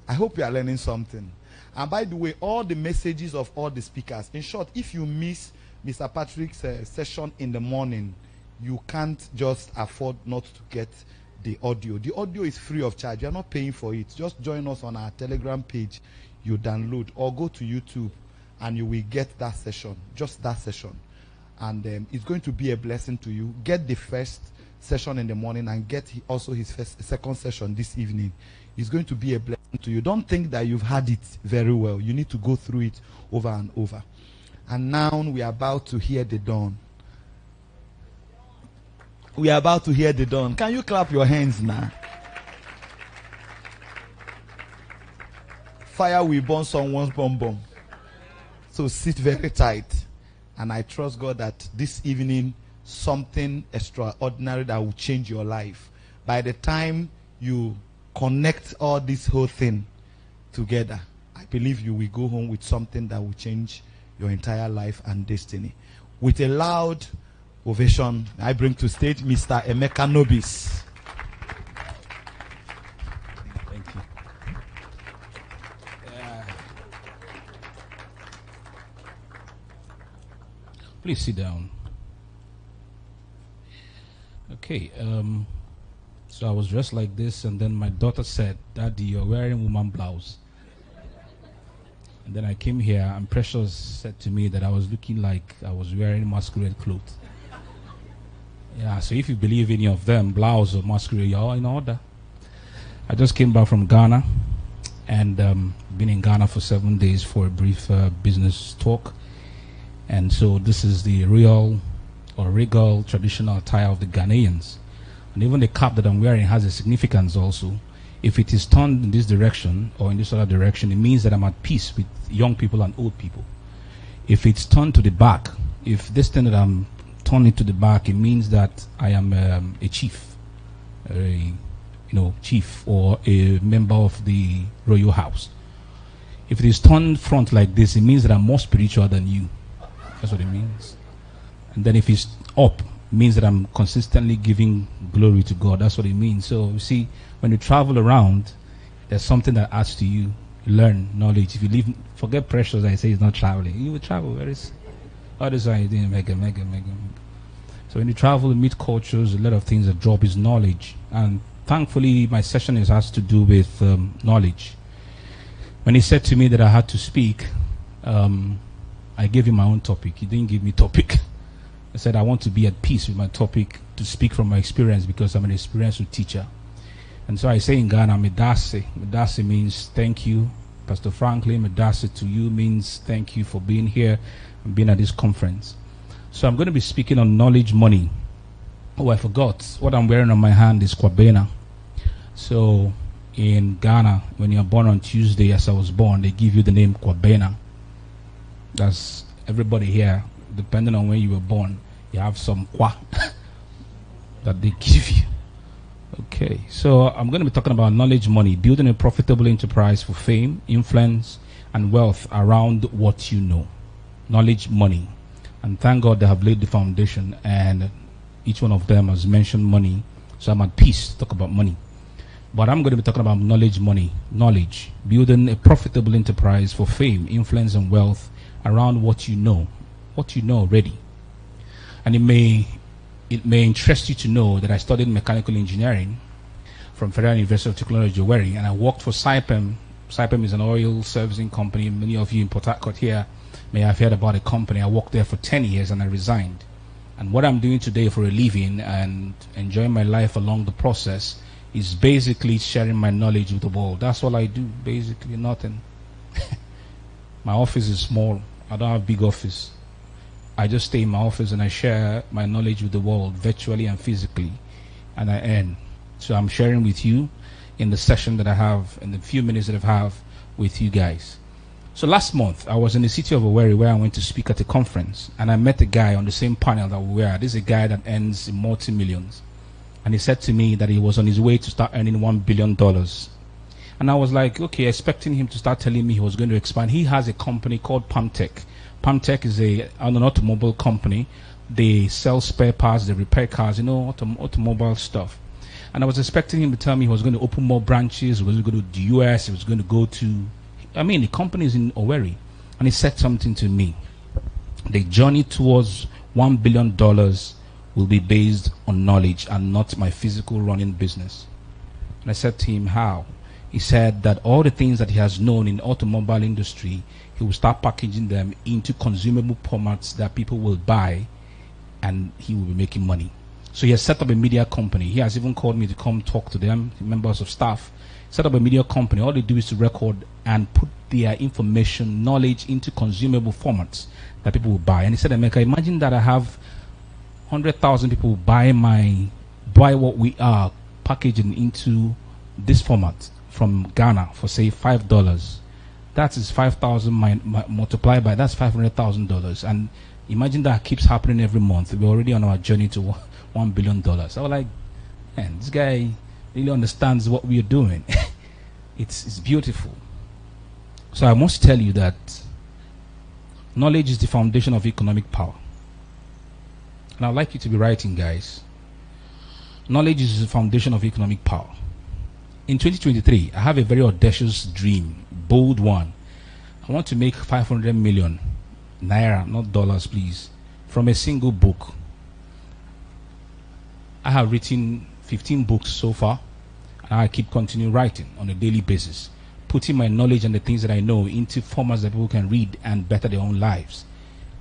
I hope you are learning something. And by the way, all the messages of all the speakers, in short, if you miss Mr. Patrick's session in the morning, you can't just afford not to get the audio. The audio is free of charge. You're not paying for it. Just join us on our Telegram page. You download or go to YouTube and you will get that session, just that session. And it's going to be a blessing to you. Get the first session in the morning and get also his second session this evening. It's going to be a blessing to you. Don't think that you've had it very well. You need to go through it over and over. And now we are about to hear the dawn. We are about to hear the dawn. Can you clap your hands now? Fire will burn someone's bum bum. So sit very tight. And I trust God that this evening, something extraordinary that will change your life. By the time you connect all this whole thing together, I believe you will go home with something that will change your entire life and destiny. With a loud ovation, I bring to stage Mr. Emeka Nobis. Thank you. Please sit down. Okay, so I was dressed like this, and then my daughter said, "Daddy, you're wearing woman blouse." And then I came here, and Precious said to me that I was looking like I was wearing masquerade clothes. Yeah, so if you believe any of them, blouse or masquerade, you're all in order. I just came back from Ghana, and been in Ghana for 7 days for a brief business talk. And so this is the real or regal traditional attire of the Ghanaians. And even the cap that I'm wearing has a significance also. If it is turned in this direction or in this other direction, it means that I'm at peace with young people and old people. If it's turned to the back, if this thing that I'm turning to the back, it means that I am a chief, chief or a member of the royal house. If it is turned front like this, it means that I'm more spiritual than you. That's what it means. And then if it's up, it means that I'm consistently giving glory to God. That's what it means. So you see, when you travel around, there's something that adds to you. You learn knowledge. If you leave, forget Precious, I say he's not traveling. You will travel. Where is all this? Why you doing mega. So when you travel, you meet cultures. A lot of things that drop is knowledge. And thankfully, my session has to do with knowledge. When he said to me that I had to speak, I gave him my own topic. He didn't give me topic. I said I want to be at peace with my topic, to speak from my experience, because I'm an experienced teacher. And so I say in Ghana, Medase. Medase means thank you, Pastor Franklin. Medase to you means thank you for being here and being at this conference. So I'm going to be speaking on knowledge money. Oh, I forgot. What I'm wearing on my hand is Kwabena. So in Ghana, when you're born on Tuesday, as I was born, they give you the name Kwabena. That's everybody here, depending on when you were born, you have some kwa that they give you. Okay, so I'm going to be talking about knowledge money, building a profitable enterprise for fame, influence, and wealth around what you know. Knowledge money. And thank God they have laid the foundation, and each one of them has mentioned money. So I'm at peace to talk about money. But I'm going to be talking about knowledge money. Knowledge. Building a profitable enterprise for fame, influence, and wealth around what you know already. And it may interest you to know that I studied mechanical engineering from Federal University of Technology, Owerri, and I worked for Saipem. Saipem is an oil servicing company. Many of you in Port Harcourt here may have heard about the company. I worked there for 10 years and I resigned. And what I'm doing today for a living and enjoying my life along the process is basically sharing my knowledge with the world. That's all I do, basically nothing. My office is small. I don't have a big office. I just stay in my office and I share my knowledge with the world, virtually and physically, and I earn. So I'm sharing with you in the session that I have, in the few minutes that I have with you guys. So last month, I was in the city of Owerri where I went to speak at a conference, and I met a guy on the same panel that we were. This is a guy that earns multi-millions. And he said to me that he was on his way to start earning $1 billion. And I was like, okay, expecting him to start telling me he was going to expand. He has a company called Pamtech. Pamtech is an automobile company. They sell spare parts, they repair cars, automobile stuff. And I was expecting him to tell me he was going to open more branches, he was going to go to the US, he was going to go to, the company is in Owerri. And he said something to me. The journey towards $1 billion will be based on knowledge and not my physical running business. And I said to him, how? He said that all the things that he has known in the automobile industry, he will start packaging them into consumable formats that people will buy, and he will be making money. So he has set up a media company. He has even called me to come talk to them, the members of staff. Set up a media company. All they do is to record and put their information, knowledge into consumable formats that people will buy. And he said, Emeka, imagine that I have 100,000 people buy what we are packaging into this format from Ghana for say $5. That is 5,000 multiplied by, that's $500,000. And imagine that keeps happening every month. We're already on our journey to $1 billion. I was like, man, this guy really understands what we are doing. It's beautiful. So I must tell you that knowledge is the foundation of economic power. And I'd like you to be writing, guys. Knowledge is the foundation of economic power. In 2023, I have a very audacious dream, bold one. I want to make 500 million naira, not dollars, please, from a single book. I have written 15 books so far, and I keep continuing writing on a daily basis, putting my knowledge and the things that I know into formats that people can read and better their own lives.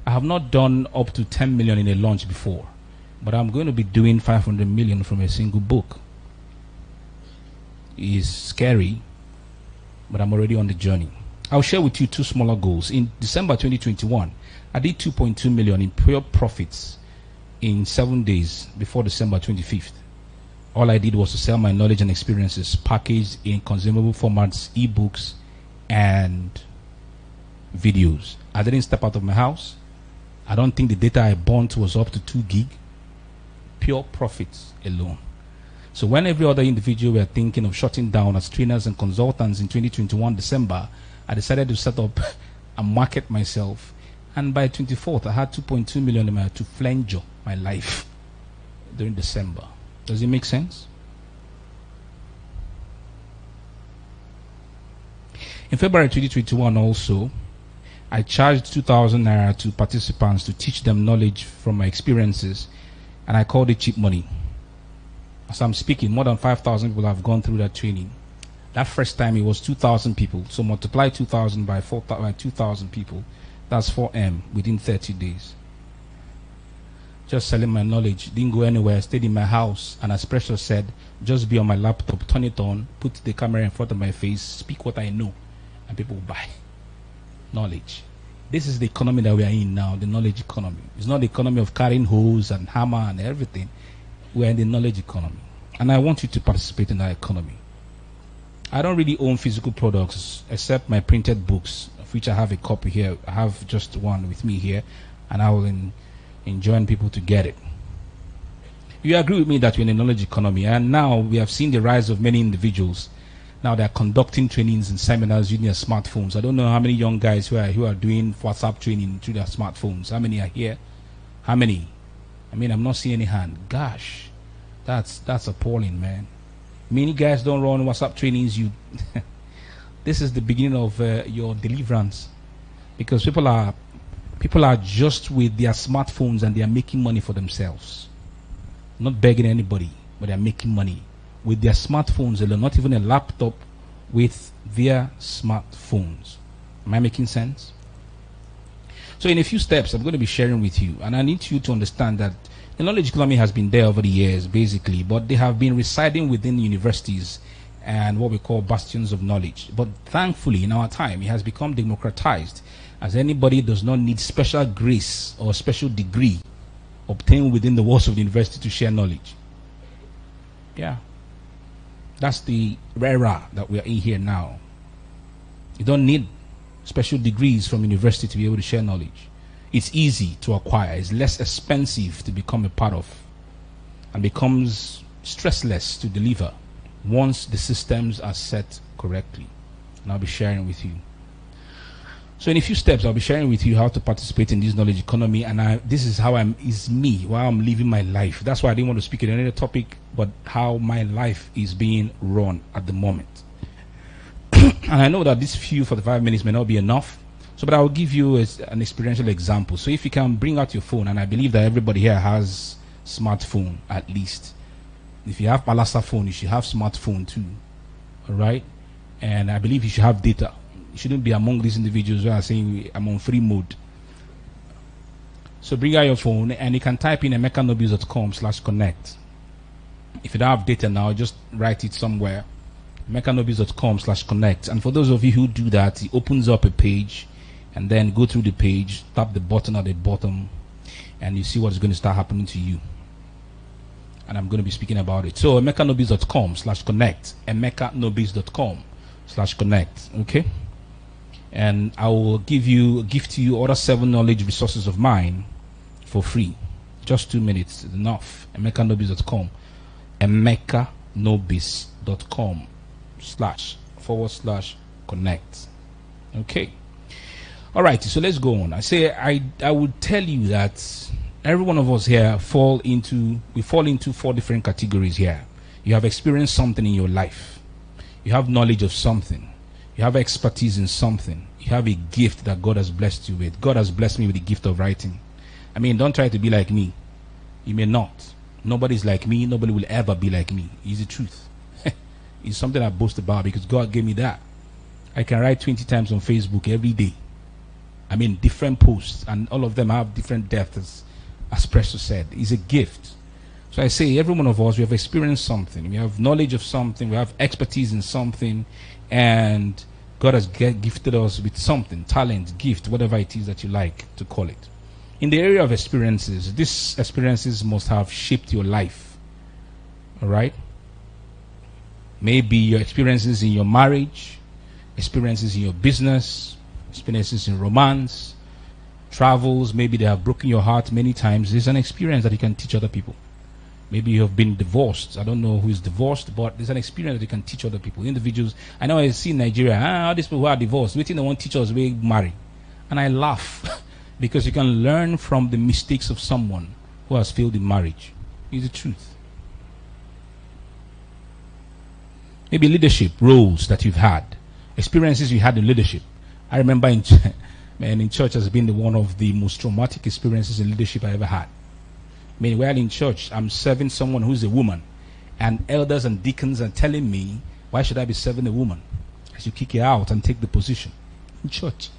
I have not done up to 10 million in a launch before, but I'm going to be doing 500 million from a single book. It's scary, but I'm already on the journey. I'll share with you two smaller goals. In December 2021, I did 2.2 million in pure profits in 7 days before December 25th. All I did was to sell my knowledge and experiences packaged in consumable formats, ebooks, and videos. I didn't step out of my house. I don't think the data I burnt was up to 2 gig. Pure profits alone. So when every other individual were thinking of shutting down as trainers and consultants in 2021 December, I decided to set up and market myself. And by 24th, I had 2.2 million to flenjo my life during December. Does it make sense? In February 2021 also, I charged 2,000 naira to participants to teach them knowledge from my experiences, and I called it cheap money. As I'm speaking, more than 5,000 people have gone through that training. That first time it was 2,000 people, so multiply 2,000 by 2,000 people, that's 4M within 30 days. Just selling my knowledge, didn't go anywhere, stayed in my house, and as Precious said, just be on my laptop, turn it on, put the camera in front of my face, speak what I know, and people will buy. Knowledge. This is the economy that we are in now, the knowledge economy. It's not the economy of carrying hose and hammer and everything. We're in the knowledge economy. And I want you to participate in that economy. I don't really own physical products except my printed books, of which I have a copy here. I have just one with me here, and I will enjoin people to get it. You agree with me that we're in a knowledge economy, and now we have seen the rise of many individuals. Now they're conducting trainings and seminars using their smartphones. I don't know how many young guys who are doing WhatsApp training through their smartphones. How many are here? How many? I mean, I'm not seeing any hand. Gosh, that's appalling, man. Many guys don't run WhatsApp trainings. This is the beginning of your deliverance, because people are just with their smartphones and they are making money for themselves, not begging anybody, but they're making money with their smartphones alone, not even a laptop, with their smartphones. Am I making sense? So in a few steps I'm going to be sharing with you, and I need you to understand that the knowledge economy has been there over the years basically, but they have been residing within universities and what we call bastions of knowledge. But thankfully in our time it has become democratized, as anybody does not need special grace or special degree obtained within the walls of the university to share knowledge. Yeah. That's the era that we are in here now. You don't need special degrees from university to be able to share knowledge. It's easy to acquire. It's less expensive to become a part of, and becomes stressless to deliver once the systems are set correctly. And I'll be sharing with you. So in a few steps, I'll be sharing with you how to participate in this knowledge economy, and this is how is me, while I'm living my life. That's why I didn't want to speak on any topic, but how my life is being run at the moment. And I know that these few 45 minutes may not be enough, so but I will give you an experiential example. So if you can bring out your phone, and I believe that everybody here has smartphone at least. If you have Palasa phone, you should have smartphone too. All right, and I believe you should have data. You shouldn't be among these individuals who are saying I'm on free mode. So bring out your phone and you can type in emekanobies.com/connect. If you don't have data now, just write it somewhere. emekanobies.com/connect. And for those of you who do that, it opens up a page, and then go through the page, tap the button at the bottom, and you see what's going to start happening to you. And I'm going to be speaking about it. So emekanobies.com/connect. emekanobies.com/connect. Okay? And I will give to you other 7 knowledge resources of mine for free. Just 2 minutes is enough. emekanobies.com. emekanobies.com//connect. Okay. All right. So let's go on. I would tell you that every one of us here fall into 4 different categories here. You have experienced something in your life. You have knowledge of something. You have expertise in something. You have a gift that God has blessed you with. God has blessed me with the gift of writing. I mean, don't try to be like me. You may not. Nobody's like me. Nobody will ever be like me. It's the truth. It's something I boast about because God gave me that. I can write 20 times on Facebook every day. I mean, different posts, and all of them have different depths, as Precious said. It's a gift. So I say, every one of us, we have experienced something. We have knowledge of something. We have expertise in something. And God has gifted us with something, talent, gift, whatever it is that you like to call it. In the area of experiences, these experiences must have shaped your life. All right? Maybe your experiences in your marriage, experiences in your business, experiences in romance, travels. Maybe they have broken your heart many times. There's an experience that you can teach other people. Maybe you have been divorced. I don't know who is divorced, but there's an experience that you can teach other people, individuals. I know I see in Nigeria, all these people who are divorced, waiting, they want teachers, we marry. And I laugh because you can learn from the mistakes of someone who has failed in marriage. It's the truth. Maybe leadership roles that you've had, experiences you had in leadership. I remember in church has been one of the most traumatic experiences in leadership I ever had. Meanwhile, in church, I'm serving someone who's a woman, and elders and deacons are telling me, why should I be serving a woman? I should kick her out and take the position in church.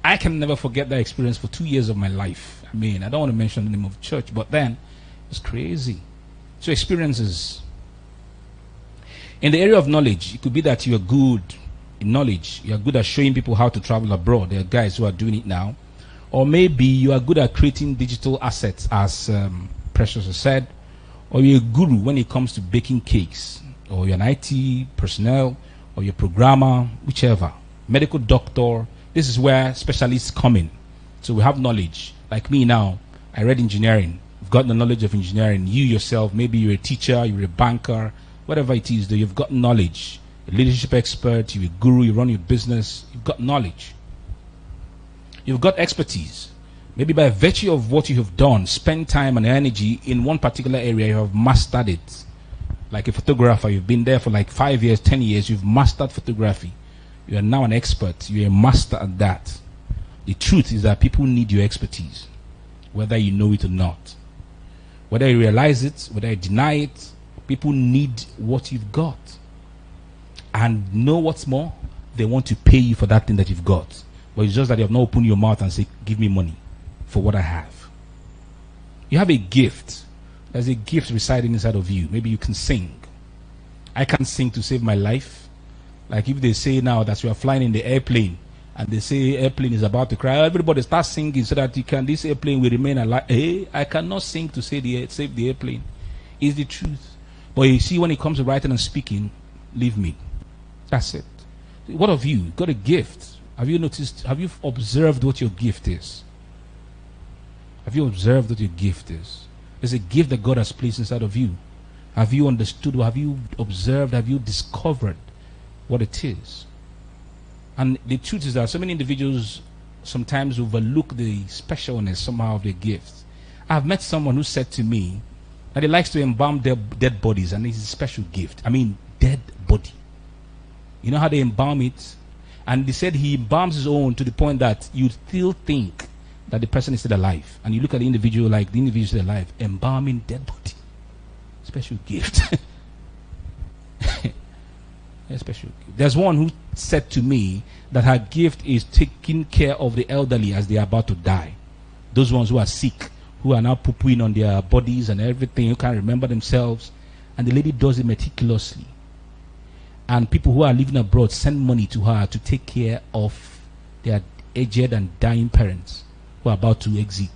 I can never forget that experience for 2 years of my life. I mean, I don't want to mention the name of the church, but then it's crazy. So experiences. In the area of knowledge, it could be that you are good in knowledge. You are good at showing people how to travel abroad. There are guys who are doing it now. Or maybe you are good at creating digital assets, as Precious has said. Or you're a guru when it comes to baking cakes. Or you're an IT personnel. Or you're a programmer, whichever. Medical doctor. This is where specialists come in. So we have knowledge. Like me now, I read engineering. You've got the knowledge of engineering. You yourself, maybe you're a teacher, you're a banker, whatever it is, though, you've got knowledge. A leadership expert, you're a guru, you run your business, you've got knowledge. You've got expertise. Maybe by virtue of what you have done, spend time and energy in one particular area, you have mastered it. Like a photographer, you've been there for like 5 years, 10 years, you've mastered photography. You are now an expert, you're a master at that. The truth is that people need your expertise, whether you know it or not. Whether you realize it, whether you deny it, people need what you've got. And know what's more? They want to pay you for that thing that you've got. But it's just that you have not opened your mouth and say, give me money for what I have. You have a gift. There's a gift residing inside of you. Maybe you can sing. I can't sing to save my life. Like if they say now that you are flying in the airplane and they say airplane is about to crash, everybody starts singing so that this airplane will remain alive. Hey, I cannot sing to save the airplane. It's the truth. But you see, when it comes to writing and speaking, leave me. That's it. What of you? You've got a gift. Have you noticed, have you observed what your gift is? Have you observed what your gift is? There's a gift that God has placed inside of you. Have you understood? Have you observed? Have you discovered what it is? And the truth is that so many individuals sometimes overlook the specialness somehow of their gifts. I've met someone who said to me that he likes to embalm their dead bodies, and it's a special gift. I mean, dead body. You know how they embalm it? And they said he embalms his own to the point that you still think that the person is still alive. And you look at the individual like the individual is still alive. Embalming dead body. Special gift. A special gift. There's one who said to me that her gift is taking care of the elderly as they are about to die. Those ones who are sick, who are now poo-pooing on their bodies and everything, who can't remember themselves. And the lady does it meticulously. And people who are living abroad send money to her to take care of their aged and dying parents who are about to exit.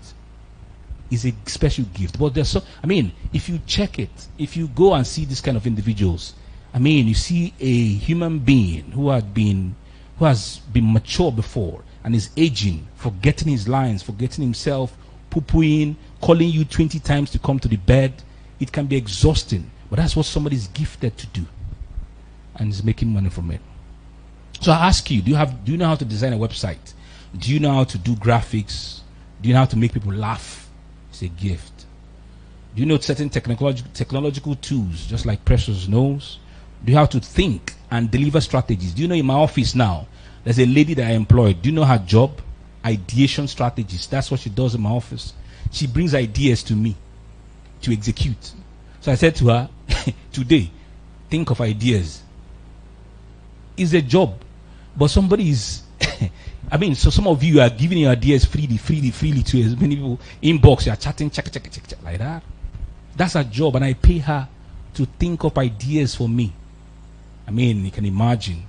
It's a special gift. But there's if you check it, if you go and see this kind of individuals, you see a human being who has been mature before and is aging, forgetting his lines, forgetting himself, poo-pooing, calling you 20 times to come to the bed. It can be exhausting, but that's what somebody is gifted to do, and is making money from it. So I ask you, do you know how to design a website? Do you know how to do graphics? Do you know how to make people laugh? It's a gift. Do you know certain technological tools, just like Precious knows? Do you know how to think and deliver strategies? Do you know in my office now, there's a lady that I employed. Do you know her job? Ideation strategist. That's what she does in my office. She brings ideas to me to execute. So I said to her, today, think of ideas. It's a job. But somebody is... so some of you are giving your ideas freely to as many people. Inbox, you are chatting, check, like that. That's her job, and I pay her to think up ideas for me. You can imagine.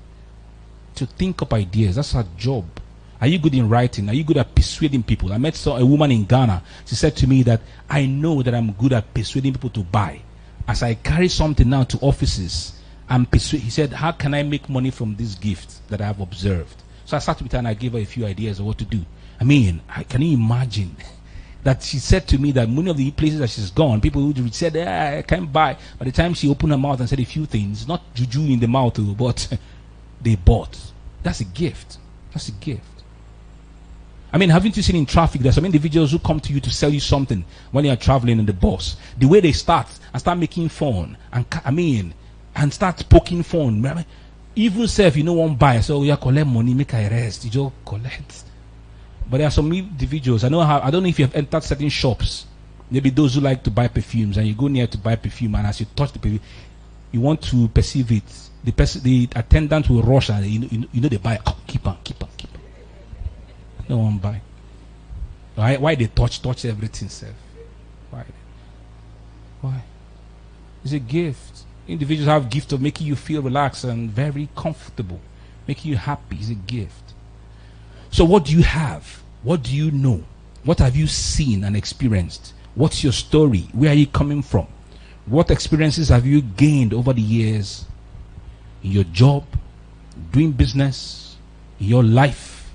To think up ideas, that's her job. Are you good in writing? Are you good at persuading people? I met a woman in Ghana. She said to me that I know that I'm good at persuading people to buy. As I carry something now to offices, he said, how can I make money from this gift that I have observed? So I sat with her and I gave her a few ideas of what to do. Can you imagine that she said to me that many of the places that she's gone, people who said, I can't buy. By the time she opened her mouth and said a few things, not juju in the mouth, but they bought. That's a gift. That's a gift. Haven't you seen in traffic, there's some individuals who come to you to sell you something when you are traveling in the bus. The way they start making fun and start poking fun. Even self, won't buy, so you collect money, make a rest, you just collect. But there are some individuals, I don't know if you have entered certain shops, maybe those who like to buy perfumes, and you go near to buy perfume, and as you touch the perfume, you want to perceive it. The attendant will rush, and they buy, keep on. No one buy. Why they touch everything, self? Why? It's a gift. Individuals have gift of making you feel relaxed and very comfortable, making you happy. It's a gift. So what do you have? What do you know? What have you seen and experienced? What's your story? Where are you coming from? What experiences have you gained over the years in your job, doing business, in your life?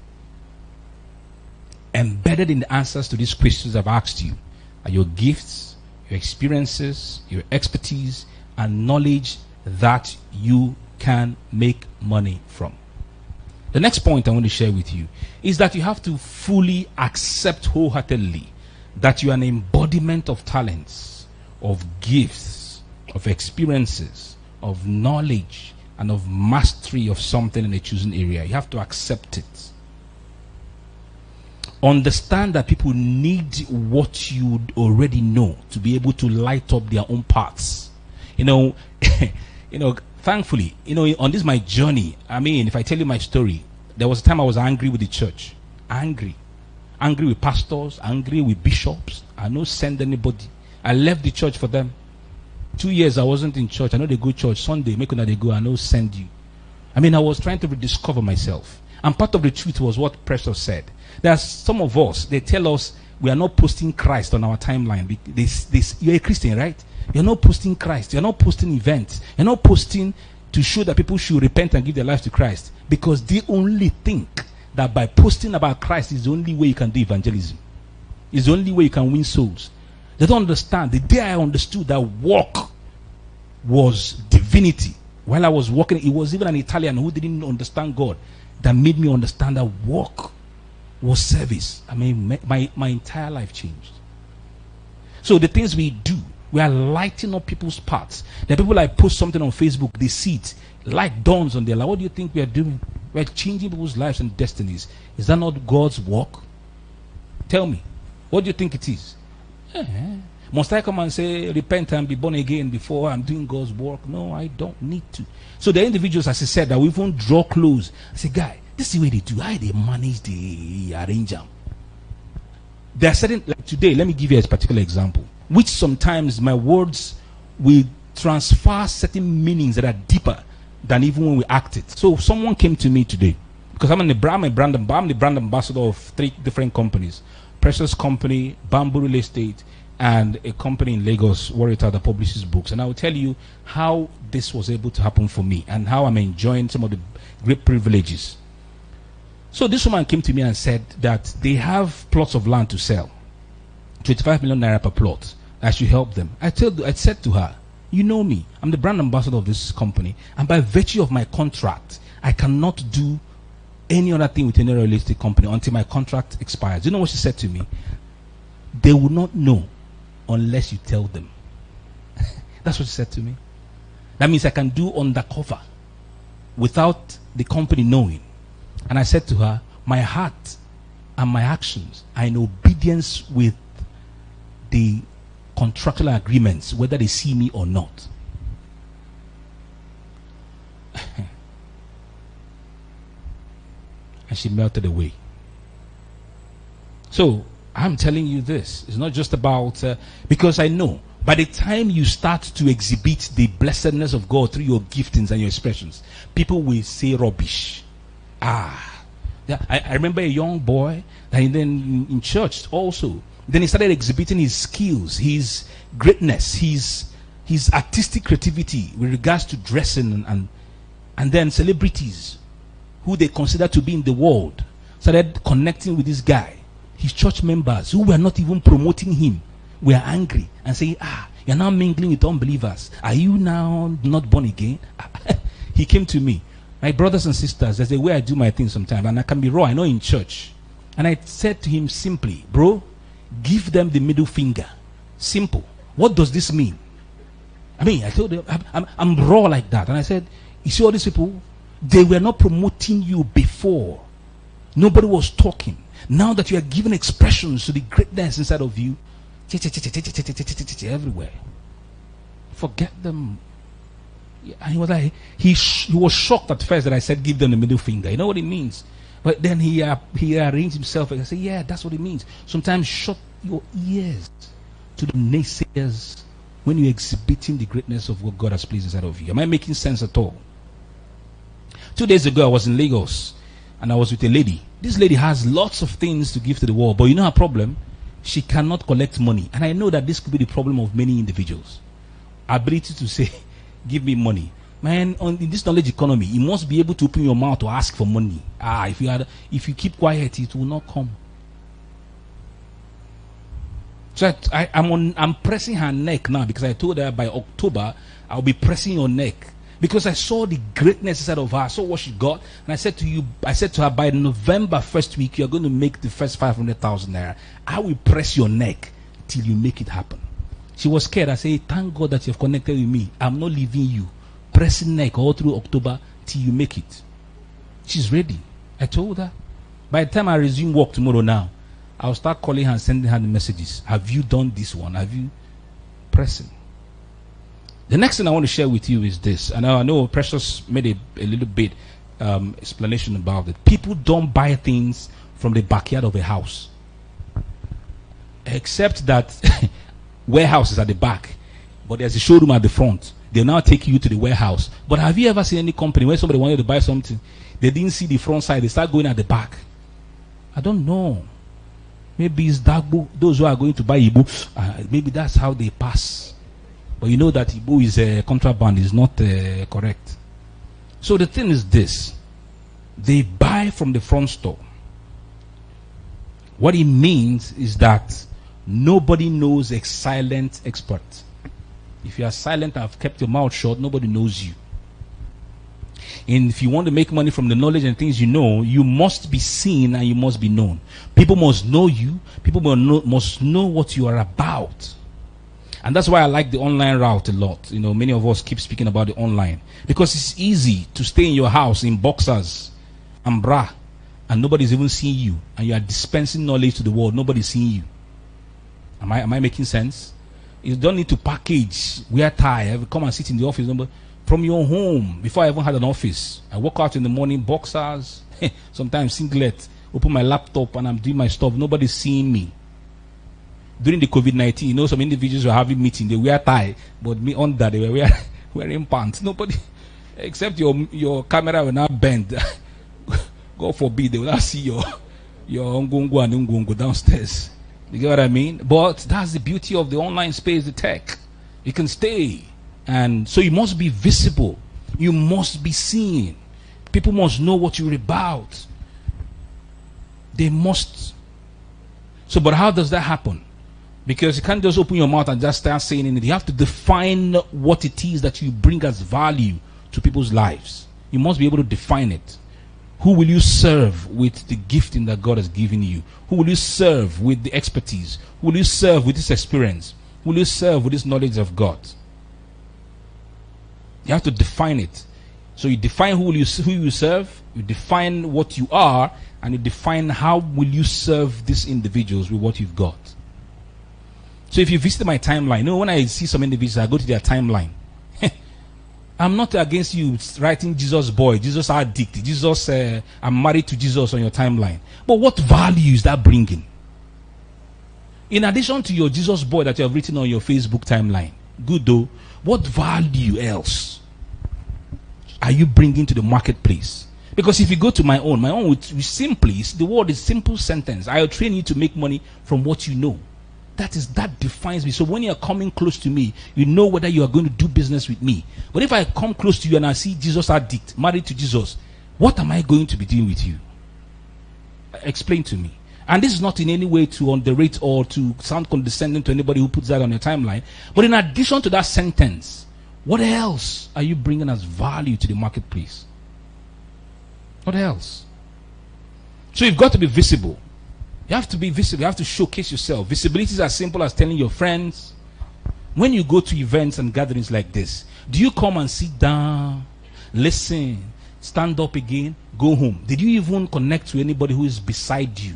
Embedded in the answers to these questions I've asked you are your gifts, your experiences, your expertise, and knowledge that you can make money from. The next point I want to share with you is that you have to fully accept wholeheartedly that you are an embodiment of talents, of gifts, of experiences, of knowledge, and of mastery of something in a chosen area. You have to accept it. Understand that people need what you already know to be able to light up their own paths. Thankfully, on this my journey, if I tell you my story, there was a time I was angry with the church. Angry with pastors, angry with bishops. I don't send anybody. I left the church for them. 2 years I wasn't in church. I know they go church Sunday, make una they go, I know send you. I was trying to rediscover myself. And part of the truth was what Precious said. There are some of us, they tell us we are not posting Christ on our timeline. You're a Christian, right? You're not posting Christ. You're not posting events. You're not posting to show that people should repent and give their lives to Christ. Because they only think that by posting about Christ is the only way you can do evangelism. It's the only way you can win souls. They don't understand. The day I understood that walk was divinity, While I was working, it was even an Italian who didn't understand God that made me understand that work was service. I mean, my entire life changed. So the things we do, we are lighting up people's paths. The people like post something on Facebook, they see it, light dawns on their life. What do you think we are doing? We are changing people's lives and destinies. Is that not God's work? Tell me, what do you think it is? Must I come and say, repent and be born again before I'm doing God's work? No, I don't need to. So the individuals, as I said, that we even draw close. I say, guy, this is the way they do. How they manage the arrange them. There are certain, like today, let me give you a particular example, which sometimes my words will transfer certain meanings that are deeper than even when we act it. So someone came to me today, because I'm the brand ambassador of 3 different companies: Precious Company, Bamboo Real Estate, and a company in Lagos, Warrior, that publishes books. And I will tell you how this was able to happen for me and how I'm enjoying some of the great privileges. So this woman came to me and said that they have plots of land to sell, 25 million naira per plot. I should help them. I said to her, you know me, I'm the brand ambassador of this company, and by virtue of my contract, I cannot do any other thing with any real estate company until my contract expires. You know what she said to me? They will not know unless you tell them. That's what she said to me. That means I can do undercover without the company knowing. And I said to her, my heart and my actions are in obedience with the contractual agreements, whether they see me or not. And she melted away. So I'm telling you this. It's not just about, because I know by the time you start to exhibit the blessedness of God through your giftings and your expressions, people will say rubbish. Yeah, I remember a young boy that then in church also. Then he started exhibiting his skills, his greatness, his artistic creativity with regards to dressing, and then celebrities who they consider to be in the world started connecting with this guy. His church members who were not even promoting him were angry and saying, you're now mingling with unbelievers. Are you now not born again? He came to me. My brothers and sisters, there's a way I do my things sometimes, and I can be raw, I know, in church. And I said to him simply, bro, give them the middle finger. Simple. What does this mean? I mean, I told him, I'm raw like that. And I said, you see all these people? They were not promoting you before. Nobody was talking. Now that you are giving expressions to the greatness inside of you, everywhere. Forget them. And he was like, he was shocked at first that I said give them the middle finger. You know what it means? But then he arranged himself and said, yeah, that's what it means. Sometimes shut your ears to the naysayers when you're exhibiting the greatness of what God has placed inside of you. Am I making sense at all? 2 days ago, I was in Lagos and I was with a lady. This lady has lots of things to give to the world, but you know her problem? She cannot collect money. And I know that this could be the problem of many individuals. Ability to say, give me money. Man, in this knowledge economy, you must be able to open your mouth to ask for money. If you keep quiet, it will not come. So I'm pressing her neck now, because I told her by October I'll be pressing your neck, because I saw the greatness inside of her. I saw what she got, and I said to her, by November first week, you're going to make the first 500,000 naira. I will press your neck till you make it happen. She was scared. I said, thank God that you've connected with me. I'm not leaving you. Pressing neck all through October till you make it. She's ready. I told her. By the time I resume work tomorrow now, I'll start calling her and sending her the messages. Have you done this one? Have you? Pressing. The next thing I want to share with you is this. And I know Precious made a little bit explanation about it. People don't buy things from the backyard of a house. Except that warehouse is at the back, but there's a showroom at the front. They'll now take you to the warehouse. But have you ever seen any company where somebody wanted to buy something, they didn't see the front side, they start going at the back? I don't know. Maybe it's Dagbo, those who are going to buy Igbo, maybe that's how they pass. But you know that Igbo is contraband, is not correct. So the thing is this: they buy from the front store. What it means is that nobody knows a silent expert. If you are silent and have kept your mouth shut, nobody knows you. And if you want to make money from the knowledge and things you know, you must be seen and you must be known. People must know you. People must know what you are about. And that's why I like the online route a lot. You know, many of us keep speaking about the online. Because it's easy to stay in your house in boxers and bra, and nobody's even seeing you. And you are dispensing knowledge to the world. Nobody's seeing you. Am I making sense? You don't need to package, wear tie, come and sit in the office. From your home, before I even had an office, I walk out in the morning, boxers, sometimes singlet, open my laptop and I'm doing my stuff. Nobody's seeing me. During the COVID-19, you know, some individuals were having meetings, they wear tie, but me on that, they were wearing pants. Nobody, except your camera will not bend. God forbid, they will not see your ngungu and ngungu downstairs. You get what I mean? But that's the beauty of the online space, the tech. You can stay. And so you must be visible. You must be seen. People must know what you're about. They must. So, but how does that happen? Because you can't just open your mouth and just start saying it. You have to define what it is that you bring as value to people's lives. You must be able to define it. Who will you serve with the gifting that God has given you? Who will you serve with the expertise? Who will you serve with this experience? Who will you serve with this knowledge of God? You have to define it. So you define who you serve, you define what you are, and you define how will you serve these individuals with what you've got. So if you visit my timeline, you know, when I see some individuals, I go to their timeline. I'm not against you writing Jesus boy, Jesus addict, Jesus, I'm married to Jesus on your timeline. But what value is that bringing? In addition to your Jesus boy that you have written on your Facebook timeline, good though, what value else are you bringing to the marketplace? Because if you go to my own would simply, the word is simple sentence. I'll train you to make money from what you know. That defines me. So when you're coming close to me, you know whether you are going to do business with me. But if I come close to you and I see Jesus addict, married to Jesus, what am I going to be doing with you? Explain to me. And this is not in any way to underrate or to sound condescending to anybody who puts that on your timeline. But in addition to that sentence, what else are you bringing as value to the marketplace? What else? So you've got to be visible. You have to be visible. You have to showcase yourself. Visibility is as simple as telling your friends. When you go to events and gatherings like this, do you come and sit down, listen, stand up again, go home? Did you even connect to anybody who is beside you?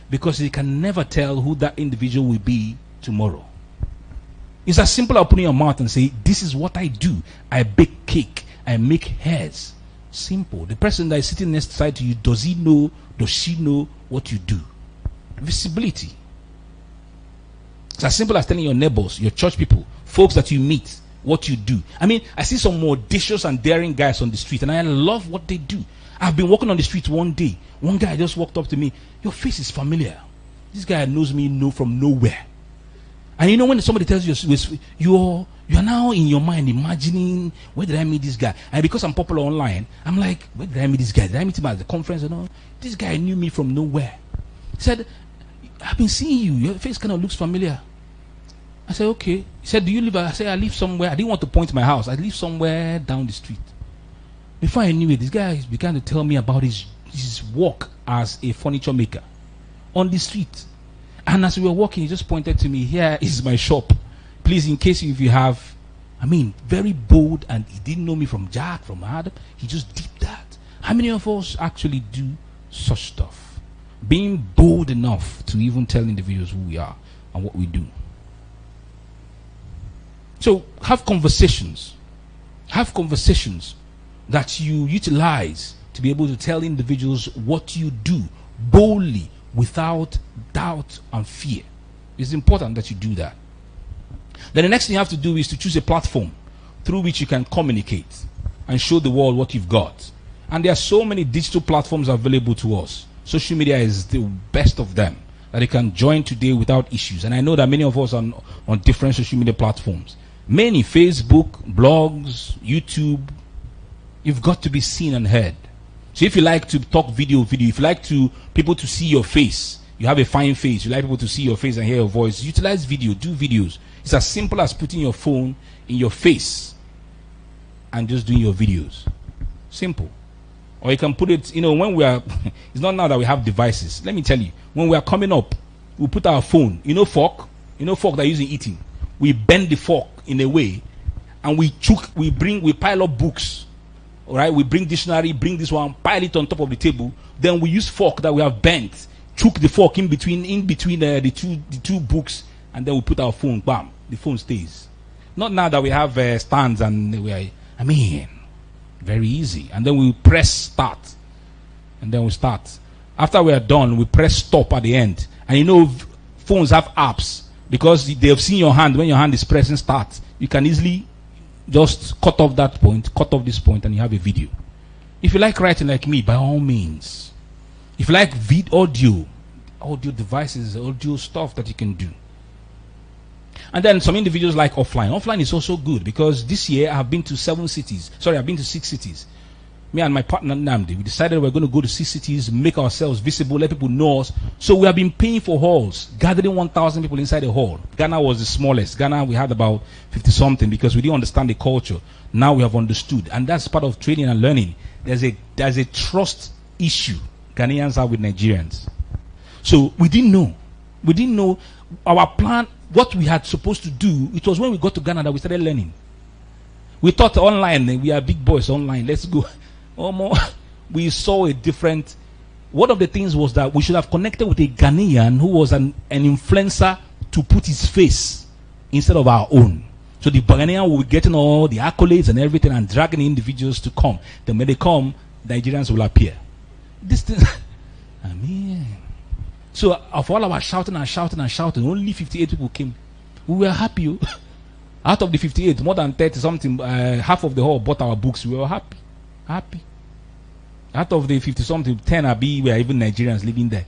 Because you can never tell who that individual will be tomorrow. It's as simple as opening your mouth and say, this is what I do. I bake cake. I make hairs. Simple. The person that is sitting next side to you, does he know, does she know what you do? Visibility. It's as simple as telling your neighbors, your church people, folks that you meet, what you do. I mean, I see some audacious and daring guys on the street, and I love what they do. I've been walking on the street one day. One guy just walked up to me. Your face is familiar. This guy knows me from nowhere. And you know when somebody tells you, you're now in your mind imagining, where did I meet this guy? And because I'm popular online, I'm like, where did I meet this guy? Did I meet him at the conference? And all? This guy knew me from nowhere. He said, I've been seeing you. Your face kind of looks familiar. I said, okay. He said, do you live? I said, I live somewhere. I didn't want to point my house. I live somewhere down the street. Before I knew it, this guy began to tell me about his work as a furniture maker on the street. And as we were walking, he just pointed to me, here is my shop. Please, in case if you have, very bold, and he didn't know me from Jack, from Adam. He just did that. How many of us actually do such stuff? Being bold enough to even tell individuals who we are and what we do. So have conversations. Have conversations that you utilize to be able to tell individuals what you do boldly, without doubt and fear. It's important that you do that. Then the next thing you have to do is to choose a platform through which you can communicate and show the world what you've got. And there are so many digital platforms available to us. Social media is the best of them that you can join today without issues. And I know that many of us are on different social media platforms. Many, Facebook, blogs, YouTube. You've got to be seen and heard. So if you like to talk video, if you like people to see your face, you have a fine face, you like people to see your face and hear your voice, utilize video, do videos. It's as simple as putting your phone in your face and just doing your videos. Simple. Or you can put it, when we are, it's not now that we have devices. Let me tell you, when we are coming up, we put our phone, fork that you use in eating. We bend the fork in a way, and we pile up books. All right, we bring dictionary, bring this one, pile it on top of the table. Then we use fork that we have bent, chook the fork in between the two books, and then we put our phone. Bam, the phone stays. Not now that we have stands and very easy. And then we press start, and then we start. After we are done, we press stop at the end. And phones have apps because they have seen your hand. When your hand is pressing start, you can easily just cut off that point, cut off this point, and you have a video. If you like writing like me, by all means. If you like audio devices, audio stuff that you can do. And then some individuals like offline. Offline is also good because this year I've been to 6 cities. Me and my partner Namdi, we decided we're going to go to 6 cities, make ourselves visible, let people know us. So we have been paying for halls, gathering 1,000 people inside a hall. Ghana was the smallest. Ghana, we had about 50 something because we didn't understand the culture. Now we have understood. And that's part of training and learning. There's a trust issue Ghanaians have with Nigerians. So we didn't know our plan, what we had supposed to do. It was when we got to Ghana that we started learning. We thought online, we are big boys online, let's go. We saw a different. One of the things was that we should have connected with a Ghanaian who was an influencer to put his face instead of our own. So the Ghanaian will be getting all the accolades and everything and dragging individuals to come. Then when they come, Nigerians will appear. This thing, so of all our shouting, only 58 people came. We were happy. Out of the 58, more than 30 something, half of the hall bought our books. We were happy. Out of the 50 something, 10 were even Nigerians living there.